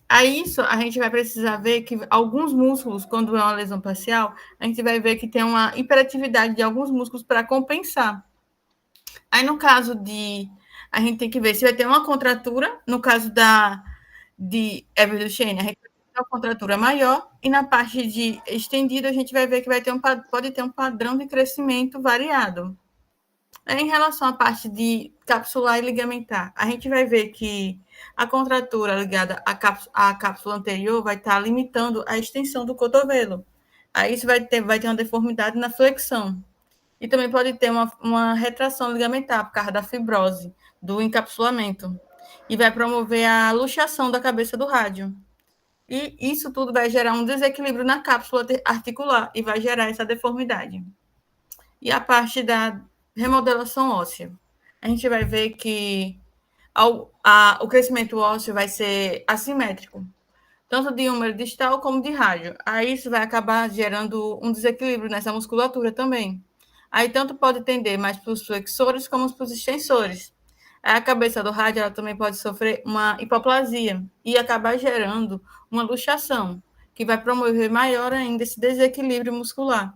A isso, a gente vai precisar ver que alguns músculos, quando é uma lesão parcial, a gente vai ver que tem uma hiperatividade de alguns músculos para compensar. Aí, no caso a gente tem que ver se vai ter uma contratura, no caso de Ever Duchenne, a gente vai ter uma contratura maior, e na parte de estendido, a gente vai ver que pode ter um padrão de crescimento variado. Em relação à parte de capsular e ligamentar, a gente vai ver que a contratura ligada à cápsula anterior vai estar limitando a extensão do cotovelo. Aí isso vai ter uma deformidade na flexão. E também pode ter uma retração ligamentar por causa da fibrose, do encapsulamento. E vai promover a luxação da cabeça do rádio. E isso tudo vai gerar um desequilíbrio na cápsula articular e vai gerar essa deformidade. E a parte da remodelação óssea. A gente vai ver que o crescimento ósseo vai ser assimétrico, tanto de húmero distal como de rádio. Aí isso vai acabar gerando um desequilíbrio nessa musculatura também. Aí tanto pode tender mais para os flexores como para os extensores. Aí a cabeça do rádio ela também pode sofrer uma hipoplasia e acabar gerando uma luxação, que vai promover maior ainda esse desequilíbrio muscular.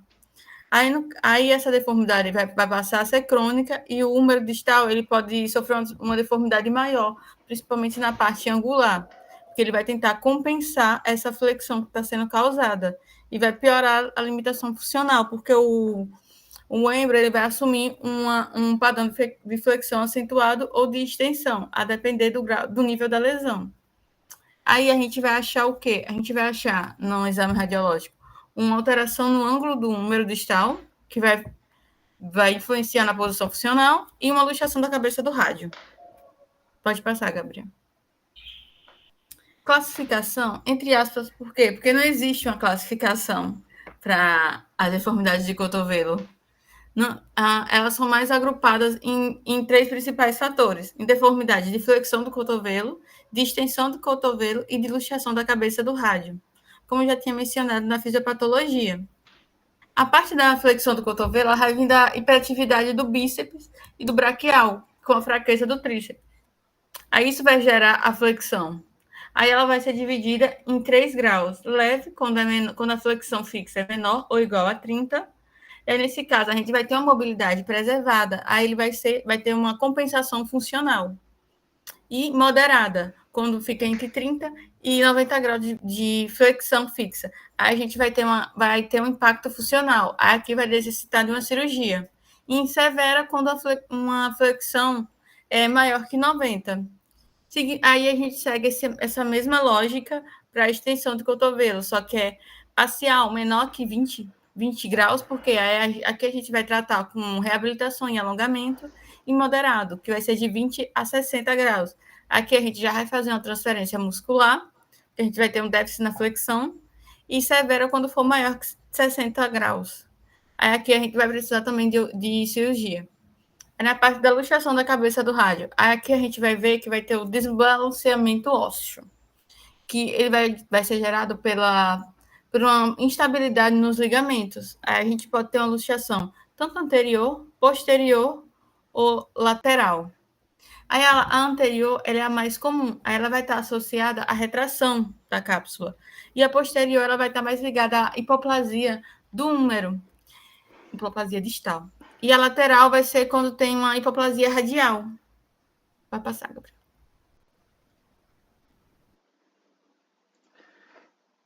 Aí essa deformidade vai passar a ser crônica e o húmero distal ele pode sofrer uma deformidade maior, principalmente na parte angular, porque ele vai tentar compensar essa flexão que está sendo causada e vai piorar a limitação funcional, porque o membro ele vai assumir um padrão de flexão acentuado ou de extensão, a depender do nível da lesão. Aí a gente vai achar o quê? A gente vai achar, no exame radiológico, uma alteração no ângulo do húmero distal, que vai influenciar na posição funcional, e uma luxação da cabeça do rádio. Pode passar, Gabriel. Classificação, entre aspas, por quê? Porque não existe uma classificação para as deformidades de cotovelo. Não, elas são mais agrupadas em três principais fatores: em deformidade de flexão do cotovelo, de extensão do cotovelo e de luxação da cabeça do rádio, como eu já tinha mencionado na fisiopatologia. A parte da flexão do cotovelo ela vai vir da hiperatividade do bíceps e do braquial, com a fraqueza do tríceps. Aí isso vai gerar a flexão. Aí ela vai ser dividida em 3 graus. Leve, quando a flexão fixa é menor ou igual a 30. E aí, nesse caso, a gente vai ter uma mobilidade preservada. Aí ele vai ter uma compensação funcional. E moderada, quando fica entre 30 e 90 graus de flexão fixa. Aí a gente vai ter um impacto funcional. Aí aqui vai necessitar de uma cirurgia. E em severa, quando uma flexão é maior que 90. Aí a gente segue essa mesma lógica para a extensão do cotovelo, só que é parcial, menor que 20 graus, porque aqui a gente vai tratar com reabilitação e alongamento, e moderado, que vai ser de 20 a 60 graus. Aqui a gente já vai fazer uma transferência muscular, a gente vai ter um déficit na flexão, e severa quando for maior que 60 graus. Aí aqui a gente vai precisar também de cirurgia. É na parte da luxação da cabeça do rádio. Aqui a gente vai ver que vai ter o desbalanceamento ósseo, que ele vai ser gerado por uma instabilidade nos ligamentos. Aí a gente pode ter uma luxação tanto anterior, posterior ou lateral. Aí a anterior ela é a mais comum. Aí ela vai estar associada à retração da cápsula. E a posterior ela vai estar mais ligada à hipoplasia do húmero, hipoplasia distal. E a lateral vai ser quando tem uma hipoplasia radial. Vai passar, Gabriel.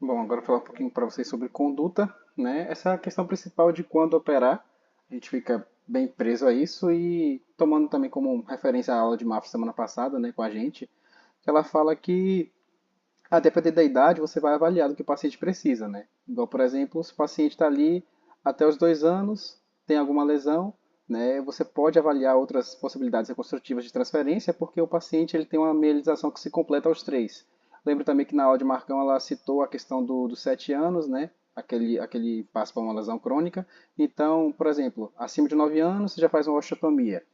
Bom, agora eu vou falar um pouquinho para vocês sobre conduta, né? Essa é a questão principal de quando operar. A gente fica bem preso a isso e tomando também como referência a aula de MAF semana passada, né, com a gente, que ela fala que, a depender da idade, você vai avaliar do que o paciente precisa, né? Igual, por exemplo, se o paciente está ali até os 2 anos, tem alguma lesão, né, você pode avaliar outras possibilidades reconstrutivas de transferência, porque o paciente ele tem uma mielização que se completa aos 3. Lembro também que na aula de Marcão ela citou a questão dos 7 anos, né, aquele passo para uma lesão crônica. Então, por exemplo, acima de 9 anos você já faz uma osteotomia.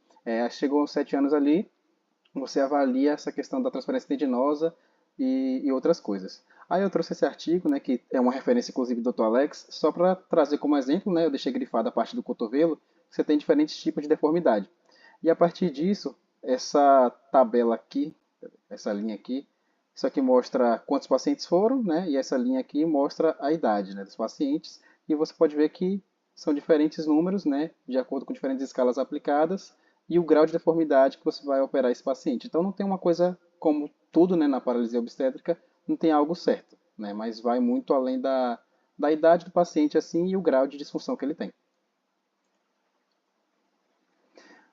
Chegou aos 7 anos ali, você avalia essa questão da transferência tendinosa e outras coisas. Aí eu trouxe esse artigo, né, que é uma referência inclusive do Dr. Alex, só para trazer como exemplo, né, eu deixei grifada a parte do cotovelo, você tem diferentes tipos de deformidade. E a partir disso, essa tabela aqui, essa linha aqui, isso aqui mostra quantos pacientes foram, né, e essa linha aqui mostra a idade, né, dos pacientes, e você pode ver que são diferentes números, né, de acordo com diferentes escalas aplicadas, e o grau de deformidade que você vai operar esse paciente. Então não tem uma coisa como tudo, né, na paralisia obstétrica, não tem algo certo, né, mas vai muito além da idade do paciente assim e o grau de disfunção que ele tem.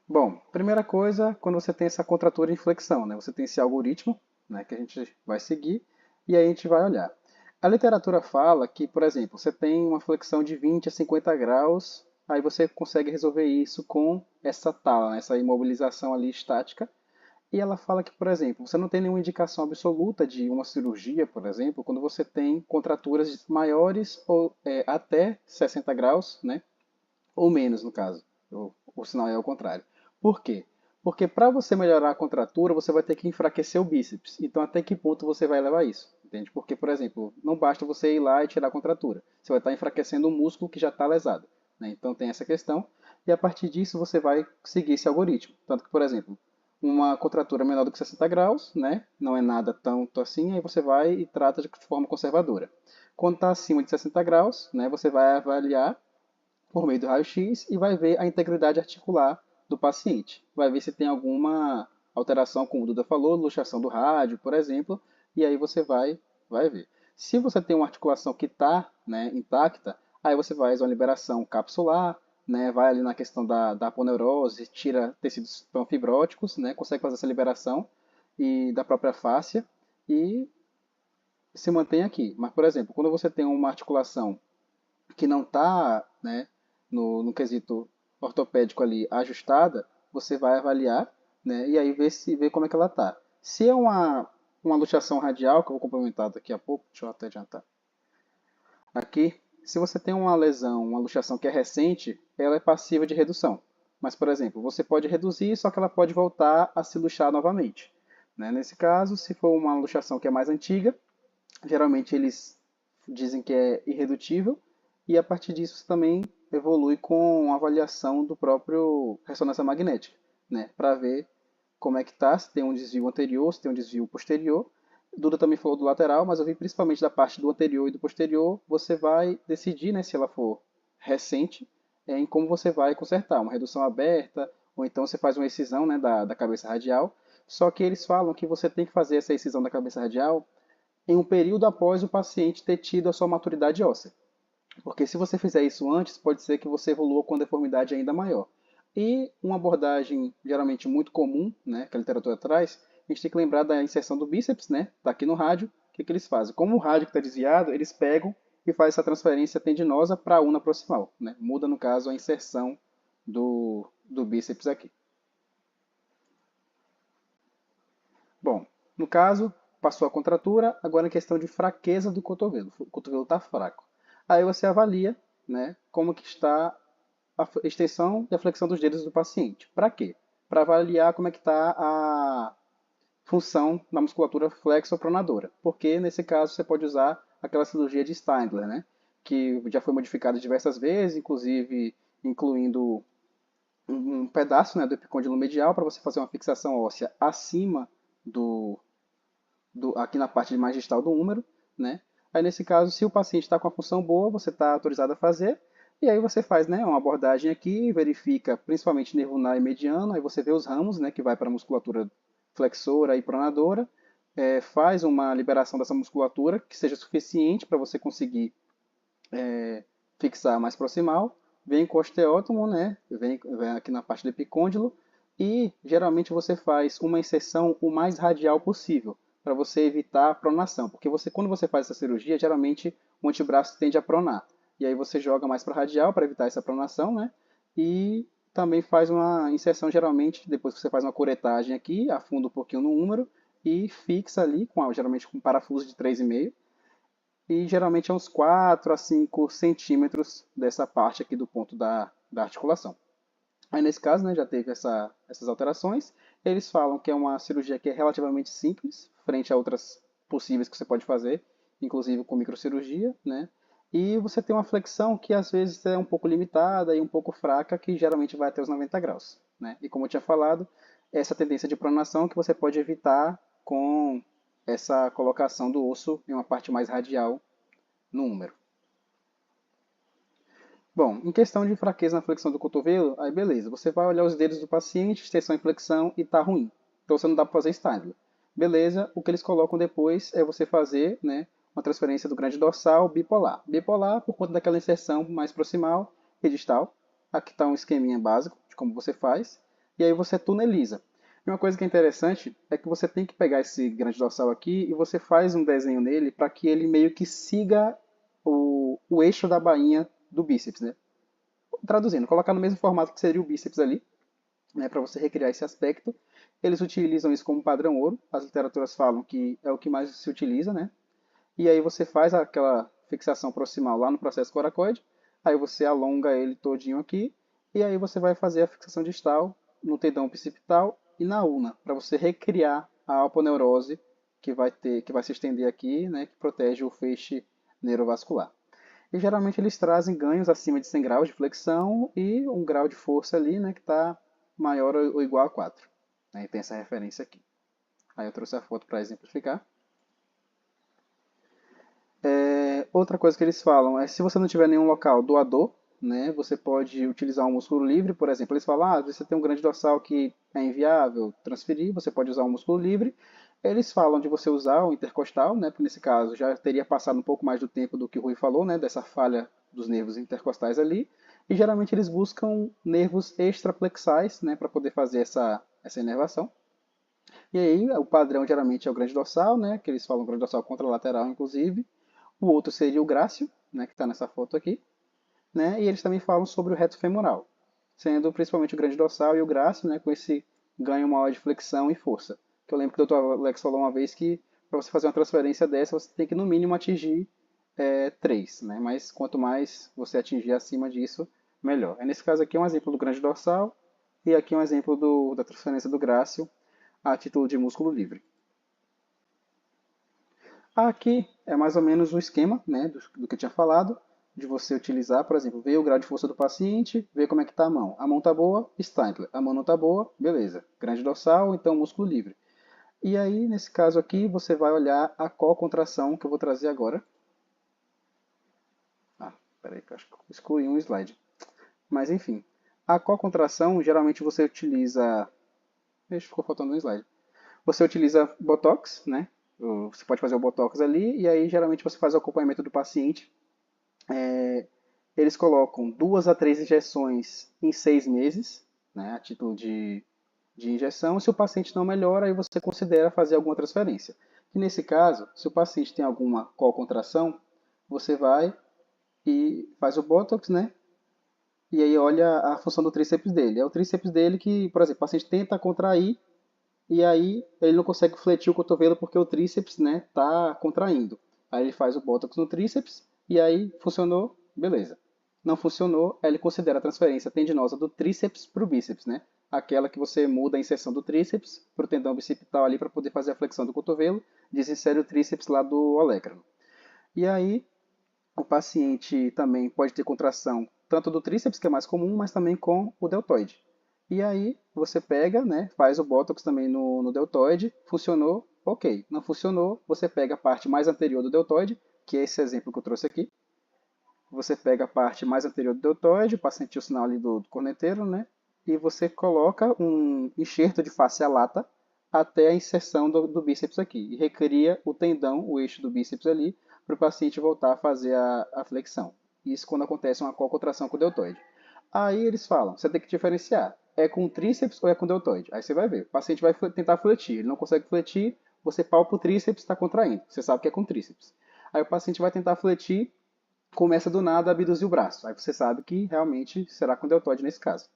Bom, primeira coisa, quando você tem essa contratura e inflexão, né, você tem esse algoritmo, né, que a gente vai seguir e aí a gente vai olhar. A literatura fala que, por exemplo, você tem uma flexão de 20 a 50 graus, aí você consegue resolver isso com essa tala, né, essa imobilização ali estática. E ela fala que, por exemplo, você não tem nenhuma indicação absoluta de uma cirurgia, por exemplo, quando você tem contraturas maiores ou até 60 graus, né, ou menos no caso. O sinal é ao contrário. Por quê? Porque para você melhorar a contratura, você vai ter que enfraquecer o bíceps. Então, até que ponto você vai levar isso? Entende? Porque, por exemplo, não basta você ir lá e tirar a contratura. Você vai estar enfraquecendo um músculo que já está lesado, né? Então, tem essa questão. E a partir disso, você vai seguir esse algoritmo. Tanto que, por exemplo, uma contratura menor do que 60 graus, né? Não é nada tanto assim, aí você vai e trata de forma conservadora. Quando está acima de 60 graus, né, você vai avaliar por meio do raio-x e vai ver a integridade articular do paciente. Vai ver se tem alguma alteração, como o Duda falou, luxação do rádio, por exemplo, e aí você vai ver. Se você tem uma articulação que está, né, intacta, aí você faz uma liberação capsular, né, vai ali na questão da aponeurose, tira tecidos fibróticos, né, consegue fazer essa liberação e da própria fáscia e se mantém aqui. Mas, por exemplo, quando você tem uma articulação que não está, né, no quesito ortopédico ali ajustada, você vai avaliar, né, e aí ver como é que ela está. Se é uma luxação radial, que eu vou complementar daqui a pouco, deixa eu até adiantar. Aqui, se você tem uma lesão, uma luxação que é recente, ela é passiva de redução. Mas, por exemplo, você pode reduzir, só que ela pode voltar a se luxar novamente, né? Nesse caso, se for uma luxação que é mais antiga, geralmente eles dizem que é irredutível, e a partir disso também evolui com a avaliação do próprio ressonância magnética, né, para ver como é que está, se tem um desvio anterior, se tem um desvio posterior. Duda também falou do lateral, mas eu vi principalmente da parte do anterior e do posterior. Você vai decidir, né, se ela for recente, em como você vai consertar, uma redução aberta, ou então você faz uma excisão, né, da cabeça radial. Só que eles falam que você tem que fazer essa excisão da cabeça radial em um período após o paciente ter tido a sua maturidade óssea. Porque se você fizer isso antes, pode ser que você evolua com deformidade ainda maior. E uma abordagem geralmente muito comum, né, que a literatura traz, a gente tem que lembrar da inserção do bíceps, né, tá aqui no rádio. O que eles fazem? Como o rádio está desviado, eles pegam e fazem essa transferência tendinosa para a una proximal, né? Muda, no caso, a inserção do bíceps aqui. Bom, no caso, passou a contratura, agora em questão de fraqueza do cotovelo. O cotovelo está fraco. Aí você avalia, né, como que está a extensão e a flexão dos dedos do paciente. Para quê? Para avaliar como é que está a função da musculatura flexopronadora. Porque nesse caso você pode usar aquela cirurgia de Steindler, né, que já foi modificada diversas vezes, inclusive incluindo um pedaço, né, do epicôndilo medial para você fazer uma fixação óssea acima aqui na parte mais distal do húmero, né? Aí nesse caso, se o paciente está com a função boa, você está autorizado a fazer, e aí você faz, né, uma abordagem aqui, verifica principalmente nervo ulnar e mediano, aí você vê os ramos, né, que vai para a musculatura flexora e pronadora, faz uma liberação dessa musculatura que seja suficiente para você conseguir fixar mais proximal, vem com o osteótomo, né, vem aqui na parte do epicôndilo, e geralmente você faz uma inserção o mais radial possível, para você evitar a pronação. Porque quando você faz essa cirurgia, geralmente o antebraço tende a pronar. E aí você joga mais para radial para evitar essa pronação, né? E também faz uma inserção, geralmente, depois que você faz uma curetagem aqui, afunda um pouquinho no húmero e fixa ali, geralmente com um parafuso de 3,5, e geralmente é uns 4 a 5 centímetros dessa parte aqui do ponto da articulação. Aí nesse caso, né, já teve essas alterações. Eles falam que é uma cirurgia que é relativamente simples, frente a outras possíveis que você pode fazer, inclusive com microcirurgia, né? E você tem uma flexão que às vezes é um pouco limitada e um pouco fraca, que geralmente vai até os 90 graus, né? E como eu tinha falado, essa tendência de pronação que você pode evitar com essa colocação do osso em uma parte mais radial no húmero. Bom, em questão de fraqueza na flexão do cotovelo, aí beleza, você vai olhar os dedos do paciente, extensão e flexão, e tá ruim. Então você não dá para fazer Steindler. Beleza, o que eles colocam depois é você fazer, né, uma transferência do grande dorsal bipolar. Bipolar por conta daquela inserção mais proximal e distal. Aqui está um esqueminha básico de como você faz. E aí você tuneliza. E uma coisa que é interessante é que você tem que pegar esse grande dorsal aqui e você faz um desenho nele para que ele meio que siga o eixo da bainha do bíceps, né? Traduzindo, colocar no mesmo formato que seria o bíceps ali, né, para você recriar esse aspecto. Eles utilizam isso como padrão ouro. As literaturas falam que é o que mais se utiliza, né? E aí você faz aquela fixação proximal lá no processo coracoide, aí você alonga ele todinho aqui, e aí você vai fazer a fixação distal no tendão bicipital e na ulna, para você recriar a aponeurose que vai se estender aqui, né, que protege o feixe neurovascular. E geralmente eles trazem ganhos acima de 100 graus de flexão e um grau de força ali, né, que está maior ou igual a 4. Né, e tem essa referência aqui. Aí eu trouxe a foto para exemplificar. Outra coisa que eles falam é se você não tiver nenhum local doador, né, você pode utilizar um músculo livre, por exemplo. Eles falam, você tem um grande dorsal que é inviável transferir, você pode usar um músculo livre. Eles falam de você usar o intercostal, né, porque nesse caso já teria passado um pouco mais do tempo do que o Rui falou, né, dessa falha dos nervos intercostais ali. E geralmente eles buscam nervos extraplexais, né, para poder fazer essa inervação. E aí o padrão geralmente é o grande dorsal, né, que eles falam grande dorsal contralateral, inclusive. O outro seria o grácil, né, que está nessa foto aqui. Né, e eles também falam sobre o reto femoral, sendo principalmente o grande dorsal e o grácil, né, com esse ganho maior de flexão e força. Que eu lembro que o Dr. Alex falou uma vez que para você fazer uma transferência dessa, você tem que no mínimo atingir 3, né, mas quanto mais você atingir acima disso, melhor. Nesse caso aqui é um exemplo do grande dorsal e aqui é um exemplo da transferência do grácil a título de músculo livre. Aqui é mais ou menos o esquema, né, do que eu tinha falado, de você utilizar, por exemplo, ver o grau de força do paciente, ver como é que está a mão. A mão está boa, Steindler. A mão não está boa, beleza. Grande dorsal, então músculo livre. E aí, nesse caso aqui, você vai olhar a co-contração que eu vou trazer agora. Peraí, que eu acho que eu excluí um slide. Mas enfim, a co-contração, geralmente você utiliza... ficou faltando um slide. Você utiliza Botox, né? Você pode fazer o Botox ali, e aí geralmente você faz o acompanhamento do paciente. Eles colocam 2 a 3 injeções em 6 meses, né, a título de injeção. Se o paciente não melhora, aí você considera fazer alguma transferência. E nesse caso, se o paciente tem alguma co-contração, você vai e faz o Botox, né? E aí olha a função do tríceps dele. É o tríceps dele que, por exemplo, o paciente tenta contrair e aí ele não consegue fletir o cotovelo porque o tríceps, né, tá contraindo. Aí ele faz o Botox no tríceps e aí funcionou, beleza. Não funcionou, aí ele considera a transferência tendinosa do tríceps para o bíceps, né? Aquela que você muda a inserção do tríceps para o tendão bicipital ali para poder fazer a flexão do cotovelo, desinsere o tríceps lá do olecrano. E aí o paciente também pode ter contração tanto do tríceps, que é mais comum, mas também com o deltoide. E aí você pega, né, faz o Botox também no deltoide, funcionou, ok. Não funcionou, você pega a parte mais anterior do deltoide, que é esse exemplo que eu trouxe aqui. Você pega a parte mais anterior do deltoide, o paciente tinha o sinal ali do corneteiro, né, e você coloca um enxerto de face à lata até a inserção do bíceps aqui. E recria o tendão, o eixo do bíceps ali, para o paciente voltar a fazer a flexão. Isso quando acontece uma co-contração com o deltoide. Aí eles falam, você tem que diferenciar. É com tríceps ou é com deltoide? Aí você vai ver. O paciente vai tentar fletir. Ele não consegue fletir, você palpa o tríceps, está contraindo. Você sabe que é com tríceps. Aí o paciente vai tentar fletir, começa do nada a abduzir o braço. Aí você sabe que realmente será com deltoide nesse caso.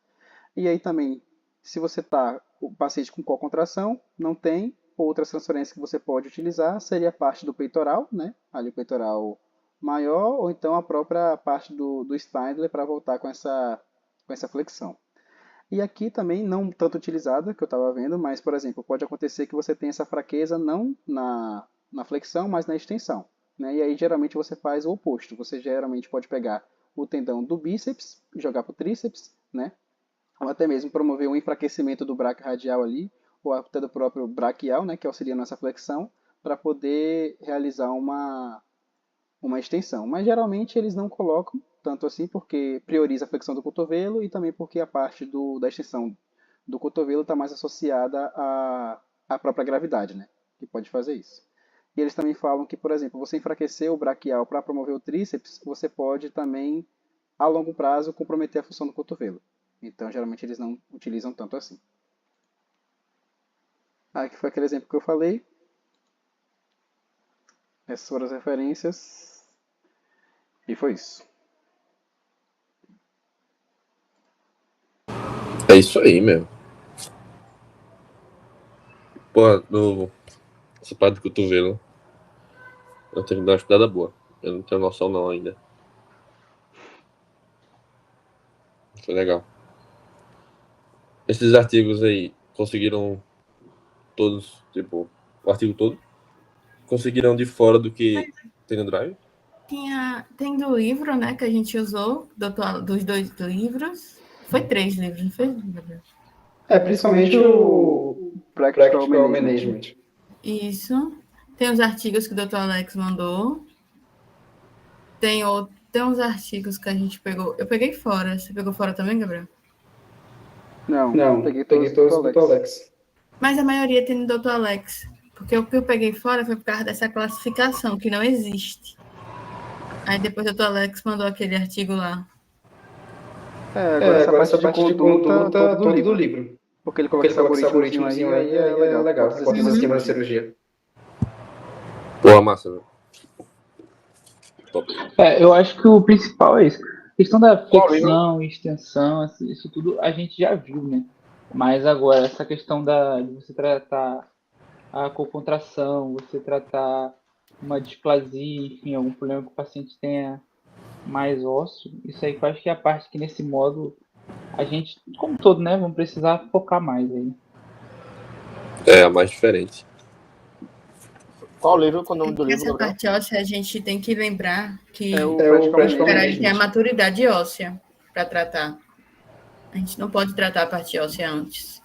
E aí também, se você está o paciente com co-contração, não tem, outras transferências que você pode utilizar seria a parte do peitoral, né? Ali o peitoral maior, ou então a própria parte do Spindler para voltar com essa flexão. E aqui também, não tanto utilizada, que eu estava vendo, mas, por exemplo, pode acontecer que você tenha essa fraqueza não na flexão, mas na extensão. Né? E aí, geralmente, você faz o oposto. Você geralmente pode pegar o tendão do bíceps e jogar para o tríceps, né? Ou até mesmo promover um enfraquecimento do braquio radial ali, ou até do próprio braquial, né, que auxilia nessa flexão, para poder realizar uma extensão. Mas geralmente eles não colocam tanto assim, porque prioriza a flexão do cotovelo e também porque a parte da extensão do cotovelo está mais associada à própria gravidade, né, que pode fazer isso. E eles também falam que, por exemplo, você enfraquecer o braquial para promover o tríceps, você pode também, a longo prazo, comprometer a função do cotovelo. Então, geralmente, eles não utilizam tanto assim. Aqui foi aquele exemplo que eu falei. Essas foram as referências. E foi isso. É isso aí, meu. Pô, essa parte do cotovelo, eu tenho que dar uma estudada boa. Eu não tenho noção não ainda. Foi legal. Esses artigos aí, conseguiram todos, tipo, o artigo todo? Conseguiram de fora do que tem no Drive? Tem do livro, né, que a gente usou, dos 2 livros. Foi 3 livros, não foi? Principalmente o Practical Management. Isso. Tem os artigos que o Dr. Alex mandou. Tem uns artigos que a gente pegou. Eu peguei fora. Você pegou fora também, Gabriel? Não, peguei todos do Dr. Alex. Mas a maioria tem no Dr. Alex. Porque o que eu peguei fora foi por causa dessa classificação, que não existe. Aí depois o Dr. Alex mandou aquele artigo lá. Agora essa parte de conduta todo do livro. Porque ele coloca esse algoritmozinho aí é legal. Pode fazer esquema de cirurgia. Boa, massa, velho. Top. Eu acho que o principal é isso. A questão da flexão, extensão, isso tudo a gente já viu, né? Mas agora, essa questão de você tratar a cocontração, você tratar uma displasia, enfim, algum problema que o paciente tenha mais ósseo, isso aí que eu acho que é a parte que nesse módulo a gente, como todo, né, vamos precisar focar mais aí. É a mais diferente. Qual livro? Qual o nome do livro? Essa parte óssea a gente tem que lembrar que É o Practical ele tem a maturidade óssea para tratar. A gente não pode tratar a parte óssea antes.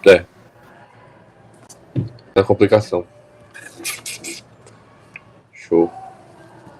É a complicação. Show.